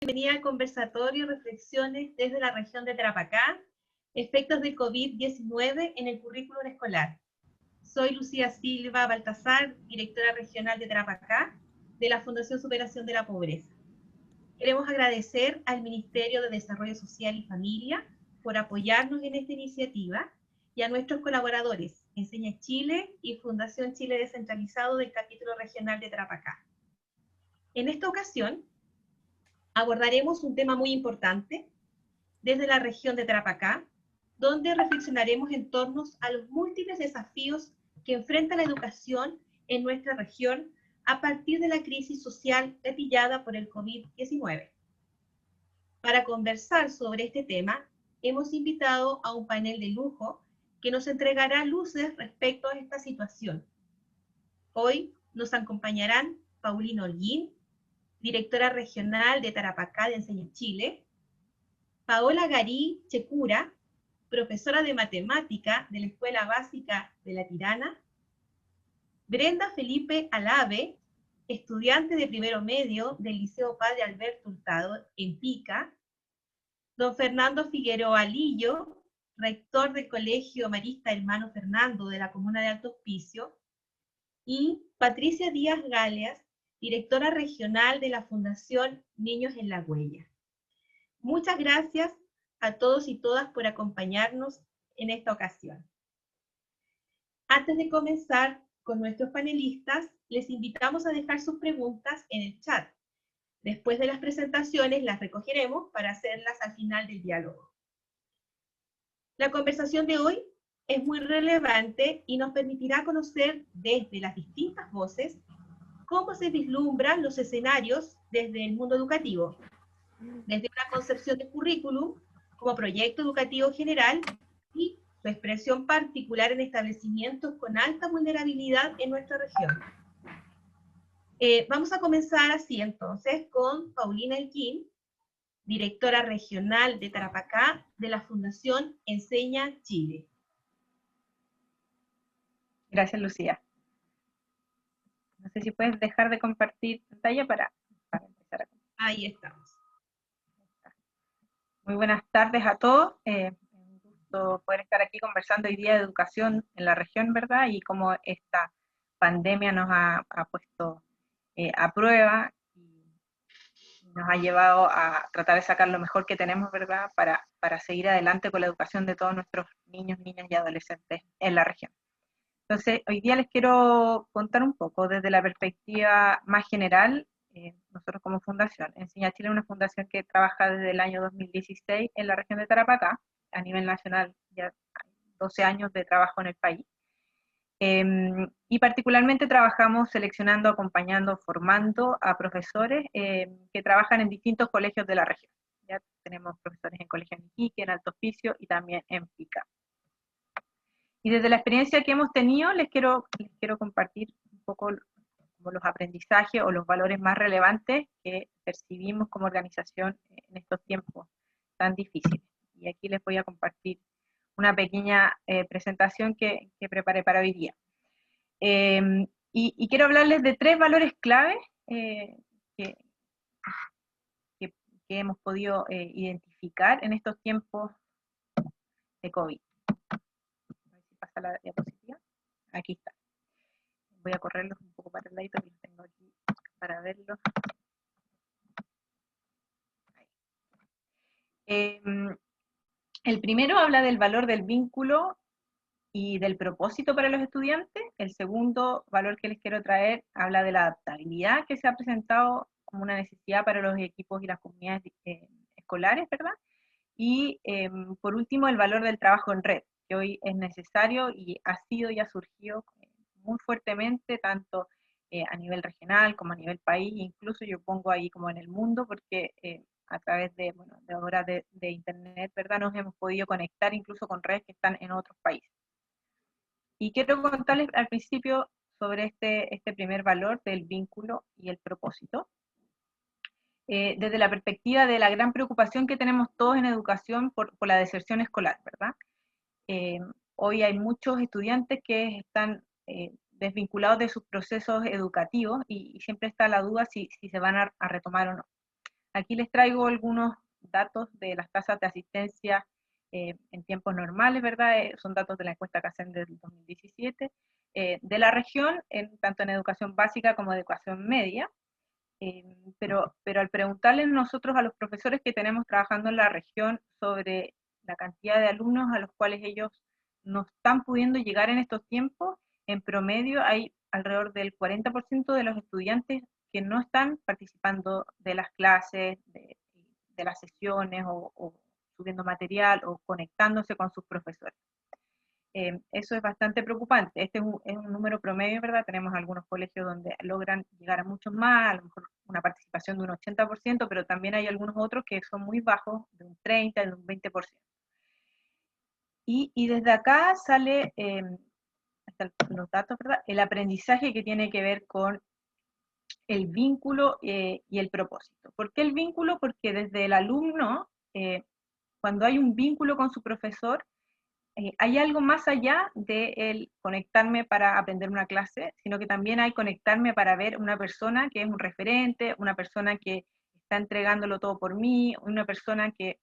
Bienvenida al conversatorio Reflexiones desde la región de Tarapacá, efectos del COVID-19 en el currículum escolar. Soy Lucía Silva Baltasar, directora regional de Tarapacá, de la Fundación Superación de la Pobreza. Queremos agradecer al Ministerio de Desarrollo Social y Familia por apoyarnos en esta iniciativa y a nuestros colaboradores, Enseña Chile y Fundación Chile Descentralizado del capítulo regional de Tarapacá. En esta ocasión, abordaremos un tema muy importante desde la región de Tarapacá, donde reflexionaremos en torno a los múltiples desafíos que enfrenta la educación en nuestra región a partir de la crisis social gatillada por el COVID-19. Para conversar sobre este tema, hemos invitado a un panel de lujo que nos entregará luces respecto a esta situación. Hoy nos acompañarán Paulina Holguín, directora regional de Tarapacá de Enseña Chile, Paola Garí Checura, profesora de matemática de la Escuela Básica de La Tirana, Brenda Felipe Alave, estudiante de primero medio del Liceo Padre Alberto Hurtado en Pica, don Fernando Figueroa Lillo, rector del Colegio Marista Hermano Fernando de la Comuna de Alto Hospicio, y Patricia Díaz Galeas, directora regional de la Fundación Niños en la Huella. Muchas gracias a todos y todas por acompañarnos en esta ocasión. Antes de comenzar con nuestros panelistas, les invitamos a dejar sus preguntas en el chat. Después de las presentaciones las recogeremos para hacerlas al final del diálogo. La conversación de hoy es muy relevante y nos permitirá conocer desde las distintas voces cómo se vislumbran los escenarios desde el mundo educativo, desde una concepción de currículum como proyecto educativo general y su expresión particular en establecimientos con alta vulnerabilidad en nuestra región. Vamos a comenzar así entonces con Paulina Holguín, directora regional de Tarapacá de la Fundación Enseña Chile. Gracias, Lucía. No sé si puedes dejar de compartir pantalla para empezar a compartir. Ahí estamos. Muy buenas tardes a todos. Un gusto poder estar aquí conversando hoy día de educación en la región, ¿verdad? Y cómo esta pandemia nos ha puesto a prueba y nos ha llevado a tratar de sacar lo mejor que tenemos, ¿verdad? Para seguir adelante con la educación de todos nuestros niños, niñas y adolescentes en la región. Entonces, hoy día les quiero contar un poco desde la perspectiva más general. Nosotros como fundación, Enseña Chile es una fundación que trabaja desde el año 2016 en la región de Tarapacá, a nivel nacional ya 12 años de trabajo en el país. Y particularmente trabajamos seleccionando, acompañando, formando a profesores que trabajan en distintos colegios de la región. Ya tenemos profesores en Colegio en Iquique, en Alto Hospicio y también en Pica. Y desde la experiencia que hemos tenido, les quiero compartir un poco como los aprendizajes o los valores más relevantes que percibimos como organización en estos tiempos tan difíciles. Y aquí les voy a compartir una pequeña presentación que preparé para hoy día. Y quiero hablarles de 3 valores clave que hemos podido identificar en estos tiempos de COVID. Pasa la diapositiva. Aquí está. Voy a correrlos un poco para el lado, que los tengo aquí para verlos. El primero habla del valor del vínculo y del propósito para los estudiantes. El segundo valor que les quiero traer habla de la adaptabilidad que se ha presentado como una necesidad para los equipos y las comunidades escolares, ¿verdad? Y por último, el valor del trabajo en red, que hoy es necesario y ha sido y ha surgido muy fuertemente, tanto a nivel regional como a nivel país, incluso yo pongo ahí como en el mundo, porque a través de, bueno, de ahora de internet, ¿verdad? Nos hemos podido conectar incluso con redes que están en otros países. Y quiero contarles al principio sobre este primer valor del vínculo y el propósito. Desde la perspectiva de la gran preocupación que tenemos todos en educación por la deserción escolar, ¿verdad? Hoy hay muchos estudiantes que están desvinculados de sus procesos educativos y siempre está la duda si se van a retomar o no. Aquí les traigo algunos datos de las tasas de asistencia en tiempos normales, ¿verdad? Son datos de la encuesta CACEN del 2017, de la región, tanto en educación básica como educación media. Pero al preguntarles nosotros a los profesores que tenemos trabajando en la región sobre la cantidad de alumnos a los cuales ellos no están pudiendo llegar en estos tiempos, en promedio hay alrededor del 40% de los estudiantes que no están participando de las clases, de las sesiones o subiendo material o conectándose con sus profesores. Eso es bastante preocupante. Este es un número promedio, ¿verdad? Tenemos algunos colegios donde logran llegar a muchos más, a lo mejor una participación de un 80%, pero también hay algunos otros que son muy bajos, de un 30%, de un 20%. Y desde acá sale, los datos, ¿verdad? El aprendizaje que tiene que ver con el vínculo y el propósito. ¿Por qué el vínculo? Porque desde el alumno, cuando hay un vínculo con su profesor, hay algo más allá de el conectarme para aprender una clase, sino que también hay conectarme para ver una persona que es un referente, una persona que está entregándolo todo por mí, una persona que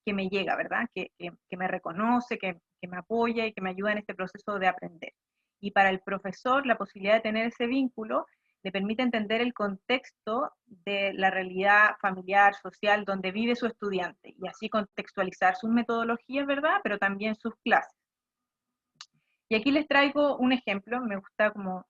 me llega, ¿verdad? Que me reconoce, que me apoya y que me ayuda en este proceso de aprender. Y para el profesor, la posibilidad de tener ese vínculo le permite entender el contexto de la realidad familiar, social, donde vive su estudiante, y así contextualizar sus metodologías, ¿verdad? Pero también sus clases. Y aquí les traigo un ejemplo, me gusta como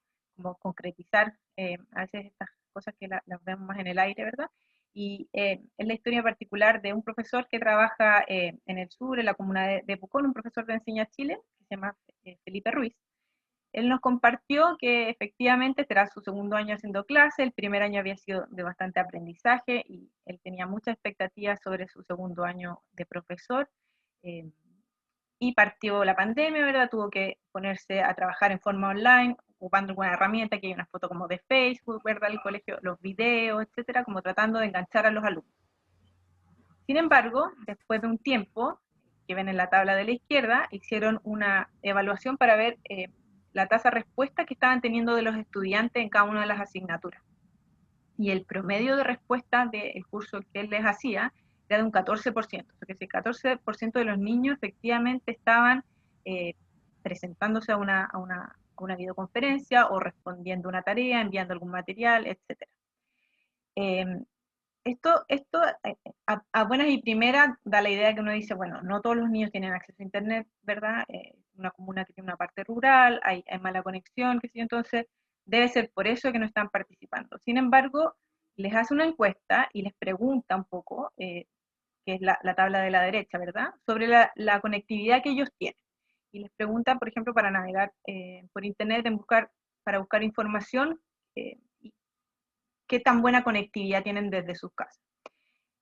concretizar a veces estas cosas que las vemos más en el aire, ¿verdad? Y es la historia particular de un profesor que trabaja en el sur, en la comuna de Pucón, un profesor de Enseña Chile, que se llama Felipe Ruiz. Él nos compartió que efectivamente tras su segundo año haciendo clase, el primer año había sido de bastante aprendizaje y él tenía muchas expectativas sobre su segundo año de profesor. Y partió la pandemia, ¿verdad? Tuvo que ponerse a trabajar en forma online, ocupando alguna herramienta, que hay una foto como de Facebook, ¿verdad? El colegio, los videos, etcétera, como tratando de enganchar a los alumnos. Sin embargo, después de un tiempo, que ven en la tabla de la izquierda, hicieron una evaluación para ver la tasa de respuesta que estaban teniendo de los estudiantes en cada una de las asignaturas. Y el promedio de respuesta del curso que él les hacía era de un 14%. O sea que si el 14% de los niños efectivamente estaban presentándose a una videoconferencia o respondiendo una tarea, enviando algún material, etc. Esto a buenas y primeras da la idea que uno dice, bueno, no todos los niños tienen acceso a internet, ¿verdad? Una comuna que tiene una parte rural, hay mala conexión, qué sé yo, entonces debe ser por eso que no están participando. Sin embargo, les hace una encuesta y les pregunta un poco, que es la tabla de la derecha, ¿verdad? Sobre la conectividad que ellos tienen. Y les pregunta, por ejemplo, para navegar por internet, para buscar información, qué tan buena conectividad tienen desde sus casas.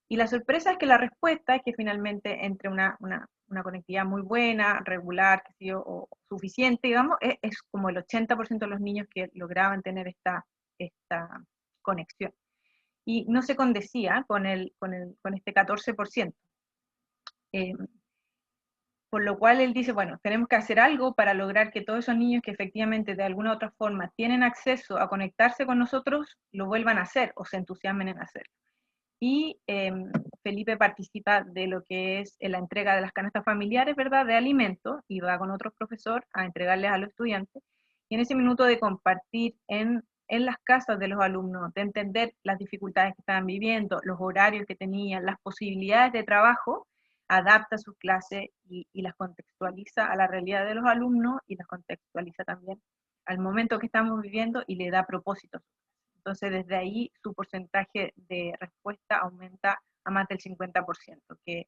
Y la sorpresa es que la respuesta es que finalmente entre una conectividad muy buena, regular, qué sé yo, o suficiente, digamos, es como el 80% de los niños que lograban tener esta conexión. Y no se condecía con este 14%. Por lo cual él dice, bueno, tenemos que hacer algo para lograr que todos esos niños que efectivamente de alguna u otra forma tienen acceso a conectarse con nosotros, lo vuelvan a hacer o se entusiasmen en hacerlo. Y Felipe participa de lo que es la entrega de las canastas familiares, ¿verdad?, de alimentos, y va con otro profesor a entregarles a los estudiantes, y en ese minuto de compartir en las casas de los alumnos, de entender las dificultades que estaban viviendo, los horarios que tenían, las posibilidades de trabajo, adapta sus clases y las contextualiza a la realidad de los alumnos y las contextualiza también al momento que estamos viviendo y le da propósitos. Entonces, desde ahí su porcentaje de respuesta aumenta a más del 50%, que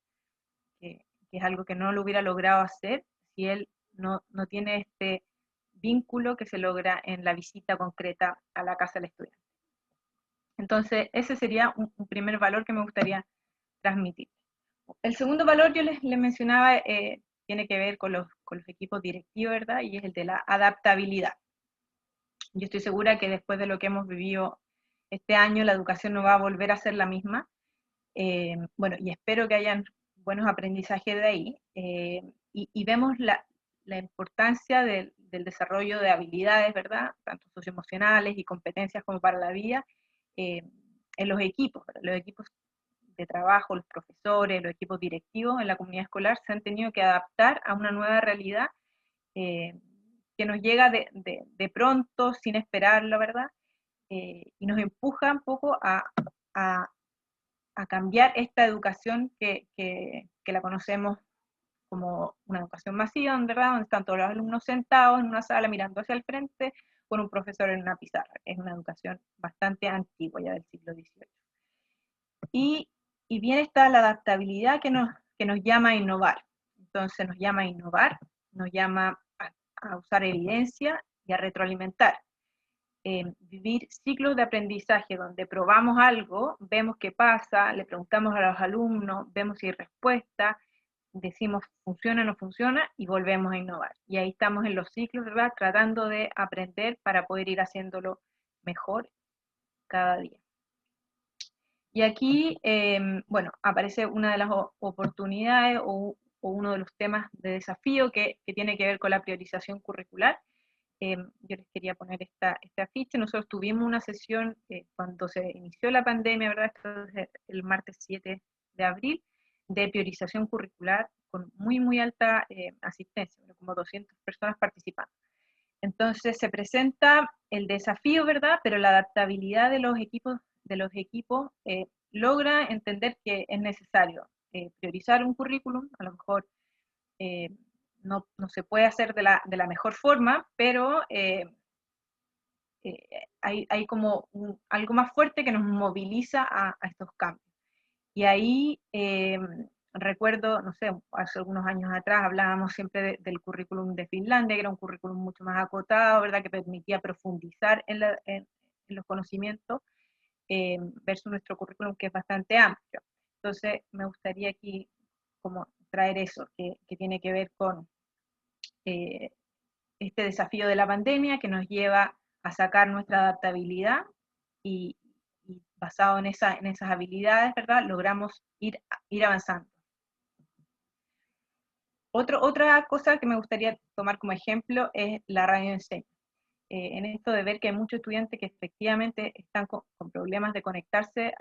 es algo que no lo hubiera logrado hacer si él no tiene este vínculo que se logra en la visita concreta a la casa del estudiante. Entonces, ese sería un primer valor que me gustaría transmitir. El segundo valor yo les mencionaba, tiene que ver con los equipos directivos, ¿verdad? Y es el de la adaptabilidad. Yo estoy segura que después de lo que hemos vivido este año, la educación no va a volver a ser la misma. Bueno, y espero que hayan buenos aprendizajes de ahí. Y vemos la importancia del desarrollo de habilidades, ¿verdad? Tanto socioemocionales y competencias como para la vida, en los equipos, ¿verdad? Los equipos de trabajo, los profesores, los equipos directivos en la comunidad escolar se han tenido que adaptar a una nueva realidad que nos llega de pronto, sin esperarlo, ¿verdad? Y nos empuja un poco a cambiar esta educación que la conocemos como una educación masiva, ¿verdad? Donde están todos los alumnos sentados en una sala mirando hacia el frente con un profesor en una pizarra. Es una educación bastante antigua ya del siglo XVIII. Y bien está la adaptabilidad que nos llama a innovar. Entonces nos llama a innovar, nos llama a usar evidencia y a retroalimentar. Vivir ciclos de aprendizaje donde probamos algo, vemos qué pasa, le preguntamos a los alumnos, vemos si hay respuesta, decimos funciona o no funciona y volvemos a innovar. Y ahí estamos en los ciclos, ¿verdad? Tratando de aprender para poder ir haciéndolo mejor cada día. Y aquí, bueno, aparece una de las oportunidades o uno de los temas de desafío que tiene que ver con la priorización curricular. Yo les quería poner este afiche. Nosotros tuvimos una sesión cuando se inició la pandemia, ¿verdad? Esto es el martes 7 de abril, de priorización curricular con muy, muy alta asistencia, como 200 personas participando. Entonces se presenta el desafío, ¿verdad? Pero la adaptabilidad de los equipos logra entender que es necesario priorizar un currículum, a lo mejor no se puede hacer de la mejor forma, pero hay como algo más fuerte que nos moviliza a estos cambios. Y ahí recuerdo, no sé, hace algunos años atrás hablábamos siempre del currículum de Finlandia, que era un currículum mucho más acotado, ¿verdad? Que permitía profundizar en los conocimientos, versus nuestro currículum que es bastante amplio. Entonces, me gustaría aquí como traer eso, que tiene que ver con este desafío de la pandemia que nos lleva a sacar nuestra adaptabilidad y basado en esas habilidades, ¿verdad? Logramos ir avanzando. Otra cosa que me gustaría tomar como ejemplo es la radioenseña. En esto de ver que hay muchos estudiantes que efectivamente están con problemas de conectarse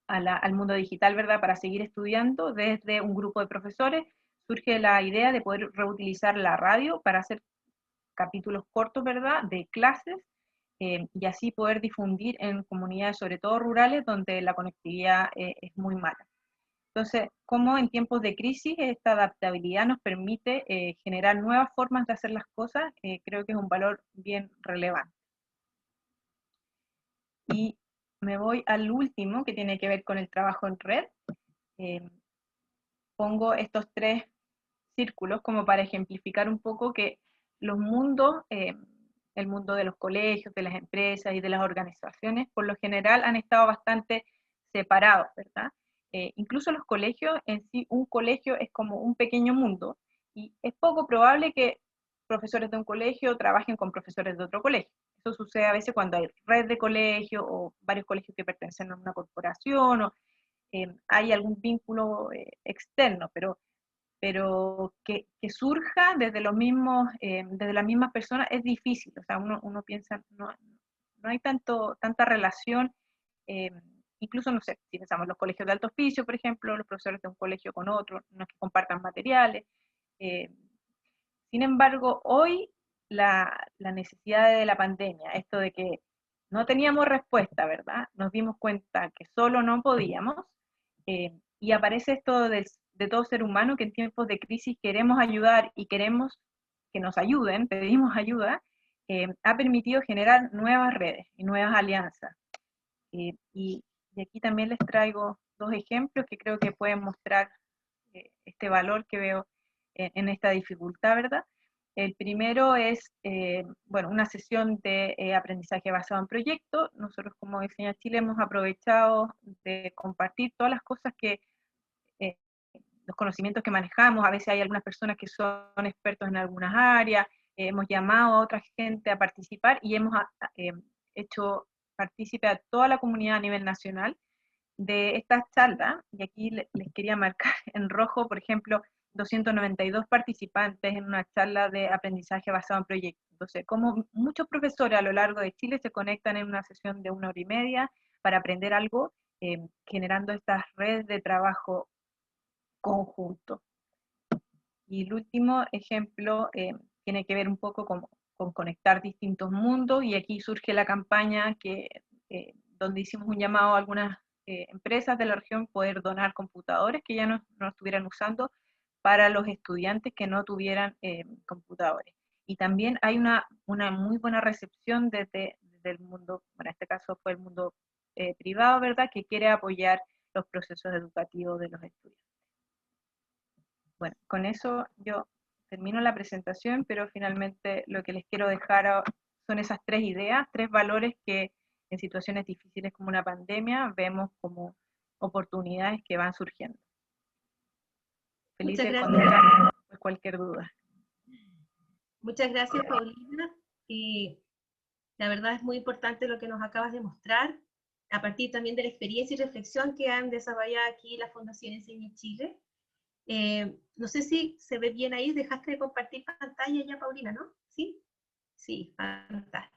al mundo digital, ¿verdad? Para seguir estudiando, desde un grupo de profesores surge la idea de poder reutilizar la radio para hacer capítulos cortos, ¿verdad? De clases, y así poder difundir en comunidades, sobre todo rurales, donde la conectividad es muy mala. Entonces, cómo en tiempos de crisis esta adaptabilidad nos permite generar nuevas formas de hacer las cosas, creo que es un valor bien relevante. Y me voy al último, que tiene que ver con el trabajo en red. Pongo estos 3 círculos como para ejemplificar un poco que los mundos, el mundo de los colegios, de las empresas y de las organizaciones, por lo general han estado bastante separados, ¿verdad? Incluso los colegios, en sí, un colegio es como un pequeño mundo, y es poco probable que profesores de un colegio trabajen con profesores de otro colegio. Eso sucede a veces cuando hay red de colegios o varios colegios que pertenecen a una corporación, o hay algún vínculo externo, pero que surja desde los mismos, desde las mismas personas es difícil. O sea, uno piensa, no hay tanta relación, eh, incluso, no sé, si pensamos en los colegios de alto oficio, por ejemplo, los profesores de un colegio con otro, no es que compartan materiales. Sin embargo, hoy la necesidad de la pandemia, esto de que no teníamos respuesta, ¿verdad? Nos dimos cuenta que solo no podíamos, y aparece esto de todo ser humano que en tiempos de crisis queremos ayudar y queremos que nos ayuden, pedimos ayuda, ha permitido generar nuevas redes y nuevas alianzas. Y aquí también les traigo 2 ejemplos que creo que pueden mostrar este valor que veo en esta dificultad, ¿verdad? El primero es, bueno, una sesión de aprendizaje basado en proyectos. Nosotros como Diseña Chile hemos aprovechado de compartir todas las cosas eh, los conocimientos que manejamos. A veces hay algunas personas que son expertos en algunas áreas, hemos llamado a otra gente a participar y hemos hecho partícipe a toda la comunidad a nivel nacional de estas charlas, y aquí les quería marcar en rojo, por ejemplo, 292 participantes en una charla de aprendizaje basado en proyectos. Entonces, como muchos profesores a lo largo de Chile se conectan en una sesión de 1 hora y media para aprender algo, generando estas redes de trabajo conjunto. Y el último ejemplo tiene que ver un poco con conectar distintos mundos, y aquí surge la campaña donde hicimos un llamado a algunas empresas de la región poder donar computadores que ya no estuvieran usando para los estudiantes que no tuvieran computadores. Y también hay una muy buena recepción desde el mundo, bueno, en este caso fue el mundo privado, ¿verdad?, que quiere apoyar los procesos educativos de los estudiantes. Bueno, con eso yo termino la presentación, pero finalmente lo que les quiero dejar son esas 3 ideas, 3 valores que en situaciones difíciles como una pandemia vemos como oportunidades que van surgiendo. Feliz de contestar cualquier duda. Muchas gracias, Paulina. La verdad es muy importante lo que nos acabas de mostrar, a partir también de la experiencia y reflexión que han desarrollado aquí la Fundación Enseñe Chile. No sé si se ve bien ahí, dejaste de compartir pantalla ya, Paulina, ¿no? ¿Sí? Sí, fantástico.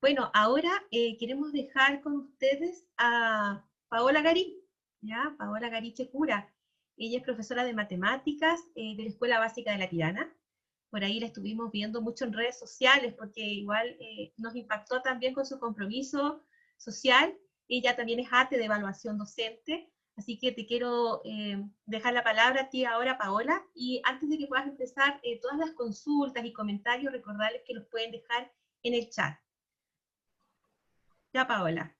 Bueno, ahora queremos dejar con ustedes a Paola Garí, ¿ya? Paola Garí Checura. Ella es profesora de matemáticas de la Escuela Básica de La Tirana. Por ahí la estuvimos viendo mucho en redes sociales, porque igual nos impactó también con su compromiso social. Ella también es ATE de evaluación docente, así que te quiero dejar la palabra a ti ahora, Paola, y antes de que puedas empezar todas las consultas y comentarios, recordarles que los pueden dejar en el chat. Ya, Paola,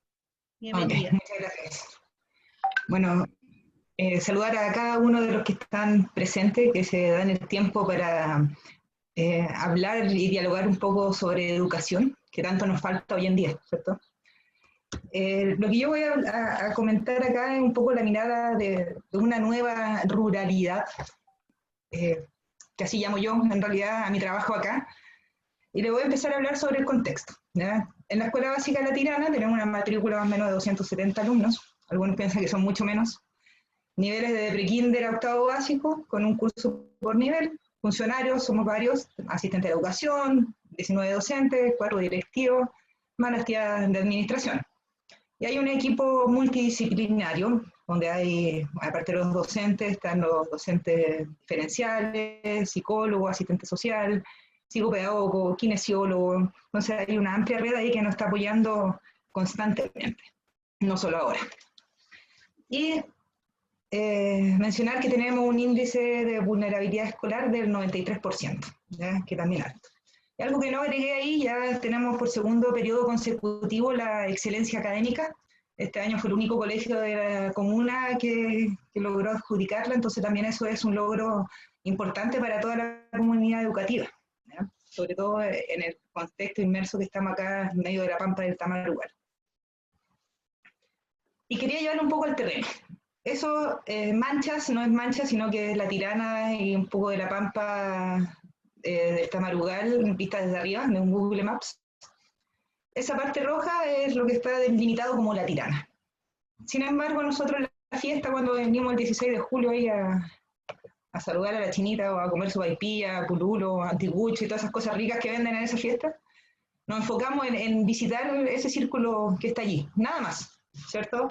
bienvenida. Okay, muchas gracias. Bueno, saludar a cada uno de los que están presentes, que se dan el tiempo para hablar y dialogar un poco sobre educación, que tanto nos falta hoy en día, ¿cierto? Lo que yo voy a comentar acá es un poco la mirada de una nueva ruralidad, que así llamo yo en realidad a mi trabajo acá, y le voy a empezar a hablar sobre el contexto, ¿ya? En la Escuela Básica La Tirana tenemos una matrícula más o menos de 270 alumnos, algunos piensan que son mucho menos, niveles de prekinder a octavo básico, con un curso por nivel, funcionarios, somos varios, asistentes de educación, 19 docentes, 4 directivos, más las tías de administración. Y hay un equipo multidisciplinario, donde hay, aparte de los docentes, están los docentes diferenciales, psicólogos, asistente social, psicopedagogo, kinesiólogo. Entonces hay una amplia red ahí que nos está apoyando constantemente, no solo ahora. Y mencionar que tenemos un índice de vulnerabilidad escolar del 93%, ¿ya? Que también es alto. Y algo que no agregué ahí, ya tenemos por segundo periodo consecutivo la excelencia académica. Este año fue el único colegio de la comuna que logró adjudicarla, entonces también eso es un logro importante para toda la comunidad educativa, ¿ya? Sobre todo en el contexto inmerso que estamos acá en medio de la pampa del Tamarugal. Y quería llevarlo un poco al terreno. Eso, Manchas, no es Manchas, sino que es La Tirana y un poco de la pampa del Tamarugal, vista desde arriba, de un Google Maps. Esa parte roja es lo que está delimitado como La Tirana. Sin embargo, nosotros en la fiesta, cuando venimos el 16 de julio ahí a saludar a la chinita o a comer sopaipilla, pululo, antigucho y todas esas cosas ricas que venden en esa fiesta, nos enfocamos en visitar ese círculo que está allí, nada más, ¿cierto?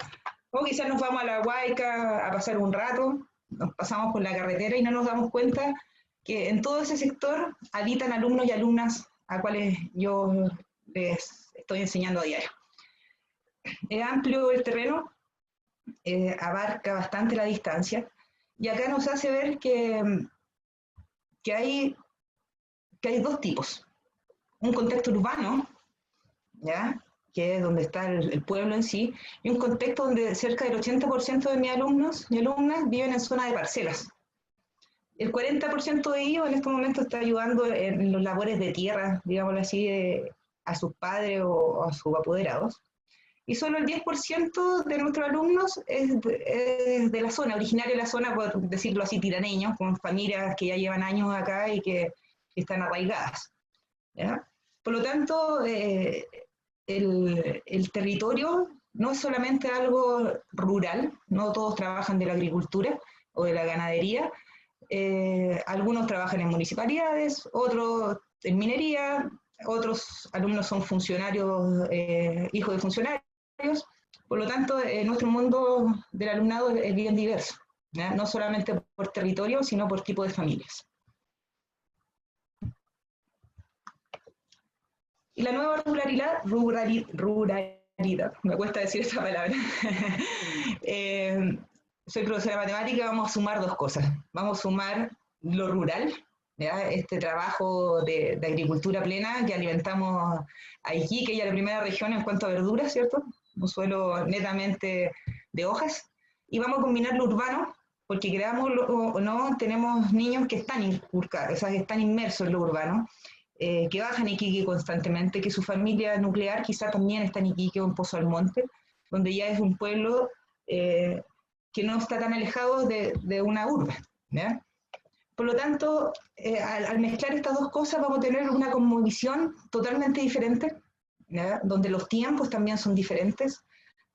O quizás nos vamos a la Huayca a pasar un rato, nos pasamos por la carretera y no nos damos cuenta que en todo ese sector habitan alumnos y alumnas a cuales yo les estoy enseñando a diario. Es amplio el terreno, abarca bastante la distancia, y acá nos hace ver que hay 2 tipos. Un contexto urbano, ¿ya?, que es donde está el pueblo en sí, y un contexto donde cerca del 80% de mis alumnos y alumnas viven en zona de parcelas. El 40% de ellos en este momento está ayudando en los labores de tierra, digámoslo así, a sus padres o a sus apoderados. Y solo el 10% de nuestros alumnos es de la zona, originario de la zona, por decirlo así, tiraneños, con familias que ya llevan años acá y que están arraigadas, ¿ya? Por lo tanto, el territorio no es solamente algo rural, no todos trabajan de la agricultura o de la ganadería, algunos trabajan en municipalidades, otros en minería, otros alumnos son funcionarios, hijos de funcionarios. Por lo tanto, nuestro mundo del alumnado es bien diverso, ¿ya? No solamente por territorio, sino por tipo de familias. Y la nueva ruralidad, me cuesta decir esta palabra. Soy profesora de matemática, vamos a sumar dos cosas. Vamos a sumar lo rural, ¿ya? Este trabajo de agricultura plena que alimentamos a Iquique y a la primera región en cuanto a verduras, ¿cierto? Un suelo netamente de hojas. Y vamos a combinar lo urbano, porque creámoslo o no, tenemos niños que están inculcados, o sea, que están inmersos en lo urbano, que bajan a Iquique constantemente, que su familia nuclear quizá también está en Iquique o en Pozo Almonte, donde ya es un pueblo que no está tan alejado de una urbe, ¿ya? Por lo tanto, al mezclar estas dos cosas vamos a tener una cosmovisión totalmente diferente, ¿ya? Donde los tiempos también son diferentes,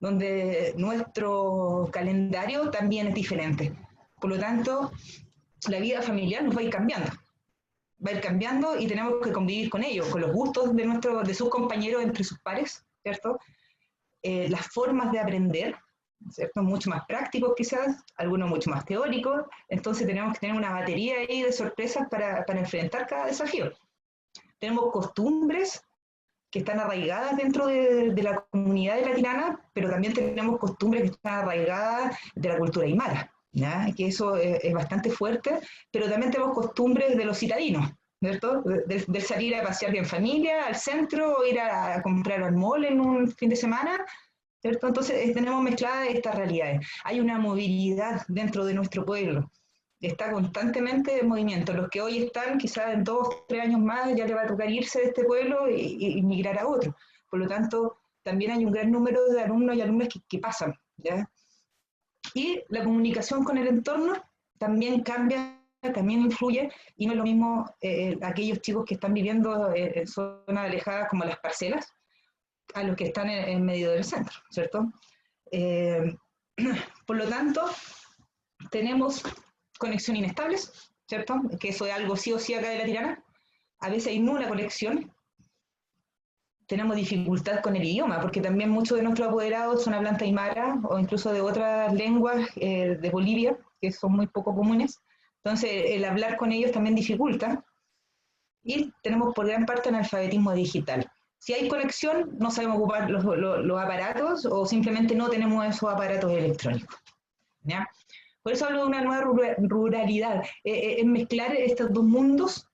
donde nuestro calendario también es diferente. Por lo tanto, la vida familiar nos va a ir cambiando. Va a ir cambiando y tenemos que convivir con ellos, con los gustos de sus compañeros entre sus pares, ¿cierto? Las formas de aprender, ¿cierto? Mucho más prácticos quizás, algunos mucho más teóricos, entonces tenemos que tener una batería ahí de sorpresas para enfrentar cada desafío. Tenemos costumbres que están arraigadas dentro de la comunidad de latinana, pero también tenemos costumbres que están arraigadas de la cultura aymara, ¿ya? Que eso es bastante fuerte, pero también tenemos costumbres de los citadinos, ¿cierto? De salir a pasear en familia, al centro, o ir a comprar al mall en un fin de semana, ¿cierto? Entonces tenemos mezcladas estas realidades. Hay una movilidad dentro de nuestro pueblo, está constantemente en movimiento. Los que hoy están, quizás en 2 o 3 años más, ya le va a tocar irse de este pueblo y migrar a otro. Por lo tanto, también hay un gran número de alumnos y alumnas que pasan, ¿ya? Y la comunicación con el entorno también cambia, también influye, y no es lo mismo aquellos chicos que están viviendo en zonas alejadas como las parcelas, a los que están en medio del centro, ¿cierto? Por lo tanto, tenemos conexión inestables, ¿cierto? Que eso es algo sí o sí acá de la Tirana. A veces hay nula conexión. Tenemos dificultad con el idioma, porque también muchos de nuestros apoderados son hablantes aymara o incluso de otras lenguas de Bolivia, que son muy poco comunes. Entonces, el hablar con ellos también dificulta. Y tenemos por gran parte analfabetismo digital. Si hay conexión, no sabemos ocupar los aparatos o simplemente no tenemos esos aparatos electrónicos, ¿ya? Por eso hablo de una nueva ruralidad, es mezclar estos dos mundos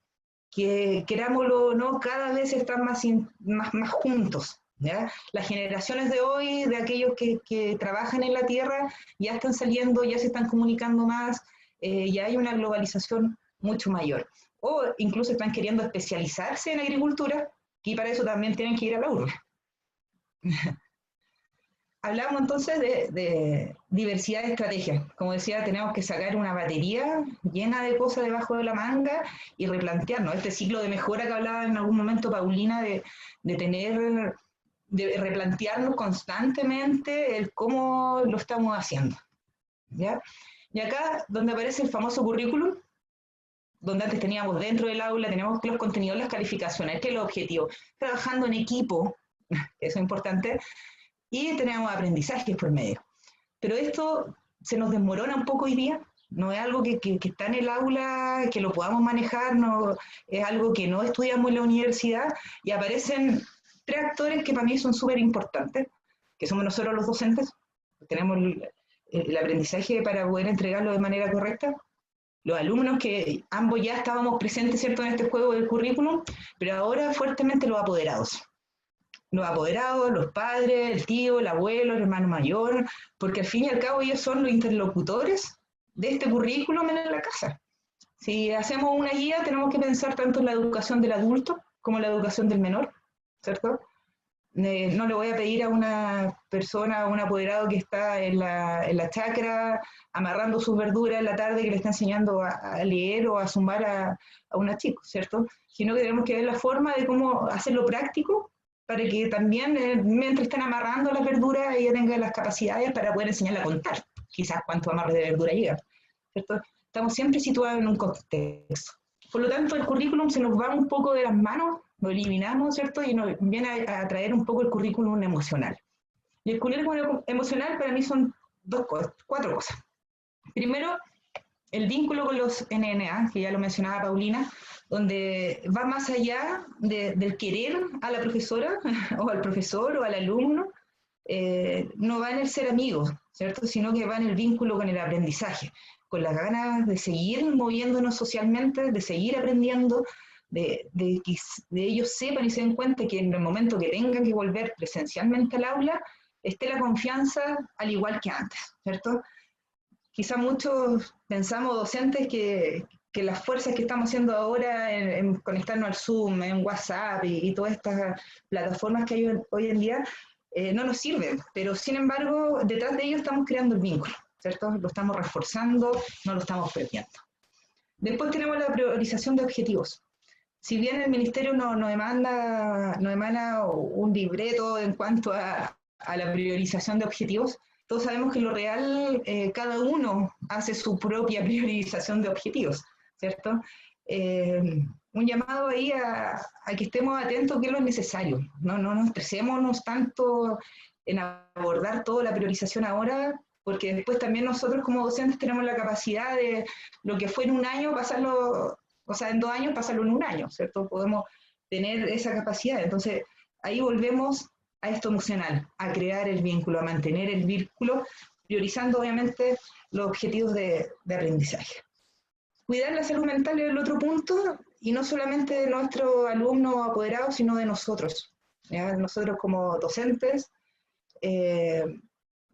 que, querámoslo o no, cada vez están más juntos, ¿ya? Las generaciones de hoy, de aquellos que trabajan en la tierra, ya están saliendo, ya se están comunicando más, ya hay una globalización mucho mayor. O incluso están queriendo especializarse en agricultura, y para eso también tienen que ir a la urbe. Hablamos entonces de diversidad de estrategias. Como decía, tenemos que sacar una batería llena de cosas debajo de la manga y replantearnos. Este ciclo de mejora que hablaba en algún momento Paulina, de replantearnos constantemente el cómo lo estamos haciendo, ¿ya? Y acá, donde aparece el famoso currículum, donde antes teníamos dentro del aula, tenemos los contenidos, las calificaciones, que es el objetivo, trabajando en equipo, eso es importante, y tenemos aprendizajes por medio. Pero esto se nos desmorona un poco hoy día, no es algo que está en el aula, que lo podamos manejar, no, es algo que no estudiamos en la universidad, y aparecen 3 actores que para mí son súper importantes, que somos nosotros los docentes, tenemos el aprendizaje para poder entregarlo de manera correcta, los alumnos que ambos ya estábamos presentes, ¿cierto?, en este juego del currículum, pero ahora fuertemente los apoderados, los padres, el tío, el abuelo, el hermano mayor, porque al fin y al cabo ellos son los interlocutores de este currículum en la casa. Si hacemos una guía, tenemos que pensar tanto en la educación del adulto como en la educación del menor, ¿cierto? No le voy a pedir a una persona, a un apoderado que está en la chacra, amarrando sus verduras en la tarde, que le está enseñando a leer o a sumar a una chica, ¿cierto? Sino que tenemos que ver la forma de cómo hacerlo práctico, para que también, mientras están amarrando las verduras, ella tenga las capacidades para poder enseñarle a contar, quizás cuántos amarres de verdura llegan, ¿cierto? estamos siempre situados en un contexto. Por lo tanto, el currículum se nos va un poco de las manos, lo eliminamos, ¿cierto? Y nos viene a traer un poco el currículum emocional. Y el currículum emocional para mí son cuatro cosas. Primero, el vínculo con los NNA, que ya lo mencionaba Paulina, donde va más allá del querer a la profesora, o al profesor, o al alumno, no va en el ser amigos, ¿cierto? Sino que va en el vínculo con el aprendizaje, con las ganas de seguir moviéndonos socialmente, de seguir aprendiendo, de que ellos sepan y se den cuenta que en el momento que tengan que volver presencialmente al aula, esté la confianza al igual que antes, ¿cierto? Quizá muchos pensamos, docentes, que las fuerzas que estamos haciendo ahora en conectarnos al Zoom, en WhatsApp y todas estas plataformas que hay hoy en día, no nos sirven, pero sin embargo, detrás de ello estamos creando el vínculo, ¿cierto? Lo estamos reforzando, no lo estamos perdiendo. Después tenemos la priorización de objetivos. Si bien el Ministerio no emana un libreto en cuanto a la priorización de objetivos, todos sabemos que en lo real cada uno hace su propia priorización de objetivos, ¿cierto? Un llamado ahí a que estemos atentos a qué es lo necesario, no nos estresémonos tanto en abordar toda la priorización ahora, porque después también nosotros como docentes tenemos la capacidad de lo que fue en un año pasarlo, o sea, en 2 años pasarlo en un año, ¿cierto? Podemos tener esa capacidad, entonces ahí volvemos a esto emocional, a crear el vínculo, a mantener el vínculo, priorizando obviamente los objetivos de aprendizaje. Cuidar la salud mental es el otro punto, y no solamente de nuestros alumnos apoderados, sino de nosotros, ¿ya? Nosotros como docentes,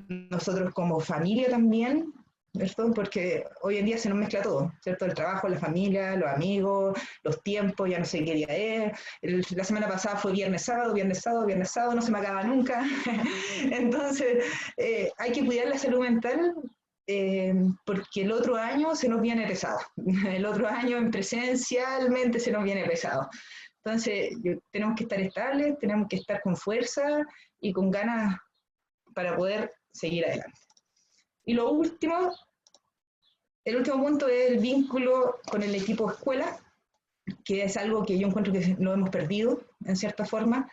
nosotros como familia también, ¿cierto? Porque hoy en día se nos mezcla todo, ¿cierto? El trabajo, la familia, los amigos, los tiempos, ya no sé qué día es. La semana pasada fue viernes, sábado, no se me acaba nunca. Entonces, hay que cuidar la salud mental, porque el otro año se nos viene pesado. El otro año presencialmente se nos viene pesado. Entonces, tenemos que estar estables, tenemos que estar con fuerza y con ganas para poder seguir adelante. Y lo último, el último punto es el vínculo con el equipo escuela, que es algo que yo encuentro que lo hemos perdido, en cierta forma,